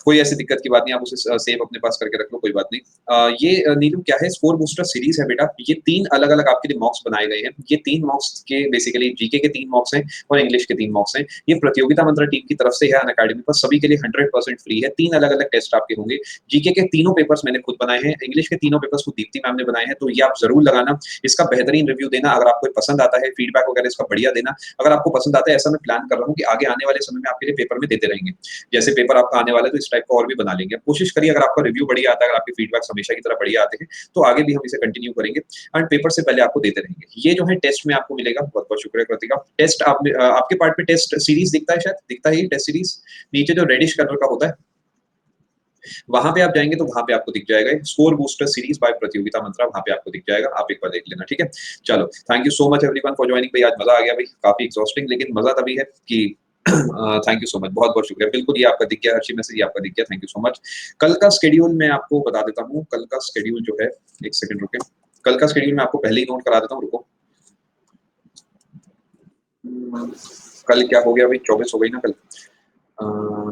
कोई ऐसी दिक्कत की बात नहीं, आप उसे सेव अपने पास करके रख लो, कोई बात नहीं। ये नीलू क्या है, स्कोर बूस्टर सीरीज है बेटा, ये 3 अलग अलग आपके लिए मॉक्स बनाए गए हैं। ये 3 मॉक्स के बेसिकली जीके के 3 मॉक्स हैं और इंग्लिश के 3 मॉक्स हैं। ये प्रतियोगिता मंत्रा टीम की तरफ से है, अनअकैडमी पर सभी के लिए 100% फ्री है। 3 अलग अलग टेस्ट आपके होंगे। जीके के तीनों पेपर्स मैंने खुद बनाए हैं, इंग्लिश के तीनों पेपर्स को दीप्ति मैम ने बनाए हैं, तो ये आप जरूर लगाना, इसका बेहतरीन रिव्यू देना, अगर आपको पसंद आता है, फीडबैक वगैरह इसका बढ़िया देना। अगर आपको पसंद आता है, ऐसा मैं प्लान कर रहा हूँ कि आगे आने वाले समय में आपके लिए पेपर में देते रहेंगे। जैसे पेपर आपका आने वाला है तो इस टाइप का और भी बना लेंगे। आप कोशिश करिए, अगर आपका रिव्यू बढ़िया आता है, अगर आपके फीडबैक्स हमेशा की तरह बढ़िया आते हैं, तो आगे भी हम इसे कंटिन्यू करेंगे एंड पेपर से पहले आपको देते रहेंगे। ये जो है टेस्ट में आपको मिलेगा। बहुत-बहुत शुक्रिया कृतिका। टेस्ट आपके पार्ट पे टेस्ट सीरीज़ दिखता है शायद? दिखता है ये टेस्ट सीरीज़? नीचे जो रेडिश कलर का होता है, वहाँ पे आप जाएँगे तो वहाँ पे आपको दिख जाएगा स्कोर बूस्टर सीरीज़ बाय प्रतियोगिता मंत्रा, वहाँ पे आपको दिख जाएगा, आप एक बार देख लेना, ठीक है? चलो, thank you so much everyone for joining भाई, आज मज़ा आ गया भाई, काफ़ी एक्सॉस्टिंग लेकिन मज़ा तभी है कि थैंक यू सो मच, बहुत-बहुत शुक्रिया। बिल्कुल ये आपका दिख गया, हर्षी मैसेज ये आपका दिख गया, थैंक यू सो मच। कल का शेड्यूल मैं आपको बता देता हूँ, कल का शेड्यूल जो है, 1 सेकंड रुकिए। कल का शेड्यूल मैं आपको पहले ही नोट करा देता हूँ, रुको। कल क्या हो गया भाई, 24 हो गई ना कल?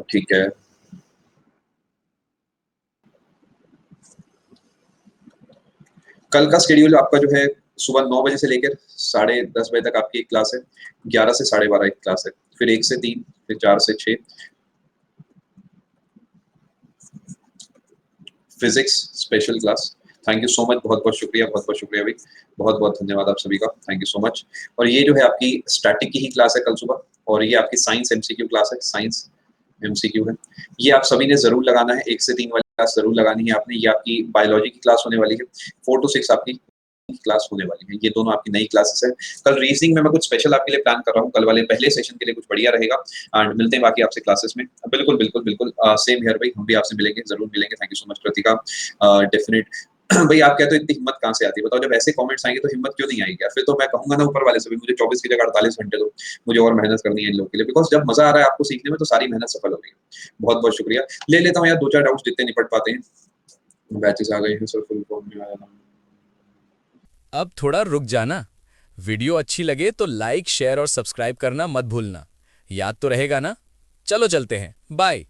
ठीक है। कल का शेड्यूल आपका जो है सुबह 9 बजे से लेकर साढ़े 10 बजे तक आपकी एक क्लास है, 11 से साढ़े 12 एक क्लास है, फिर 1 से 3, फिर 4 से 6 physics special class. Thank you so much, बहुत-बहुत शुक्रिया भाई, बहुत-बहुत धन्यवाद आप सभी का, थैंक यू सो मच। और ये जो है आपकी स्टैटिक की ही क्लास है कल सुबह, और ये आपकी साइंस एमसीक्यू क्लास है, साइंस एमसीक्यू है। ये आप सभी ने ज़रूर लगाना है, 1 से 3 वाली क्लास ज़रूर लगानी है आपने। ये आपकी बायोलॉजी की क्लास होने वाली है, 4 टू 6 आपकी क्लास होने वाली है। ये दोनों आपकी नई क्लासेस है। कल रीजनिंग में मैं कुछ स्पेशल आपके लिए प्लान कर रहा हूँ, कल वाले पहले सेशन के लिए कुछ बढ़िया रहेगा एंड मिलते हैं बाकी आपसे क्लासेस में। बिल्कुल, बिल्कुल, बिल्कुल सेम हियर भाई, हम भी आपसे मिलेंगे, ज़रूर मिलेंगे। Thank you so much Kritika. Definite भाई आप कहते हो इतनी हिम्मत कहाँ से आती है? बताओ, जब ऐसे कमेंट्स आएँगे तो हिम्मत क्यों नहीं आएगी यार? फिर तो मैं कहूँगा ना ऊपर वाले से भी मुझे 24 की जगह 48 घंटे दो, मुझे और मेहनत करनी है इन लोगों के लिए, बिकॉज़ जब मज़ा आ रहा है आपको सीखने में तो सारी मेहनत सफल हो रही है। बहुत-बहुत शुक्रिया। ले लेता हूँ यार 2-4 डाउट्स जितने निपट पाते हैं। बैचेस आ गए हैं सर, फुल फॉर्म में आया। अब थोड़ा रुक जाना। वीडियो अच्छी लगे तो लाइक शेयर और सब्सक्राइब करना मत भूलना। याद तो रहेगा ना? चलो चलते हैं, बाय।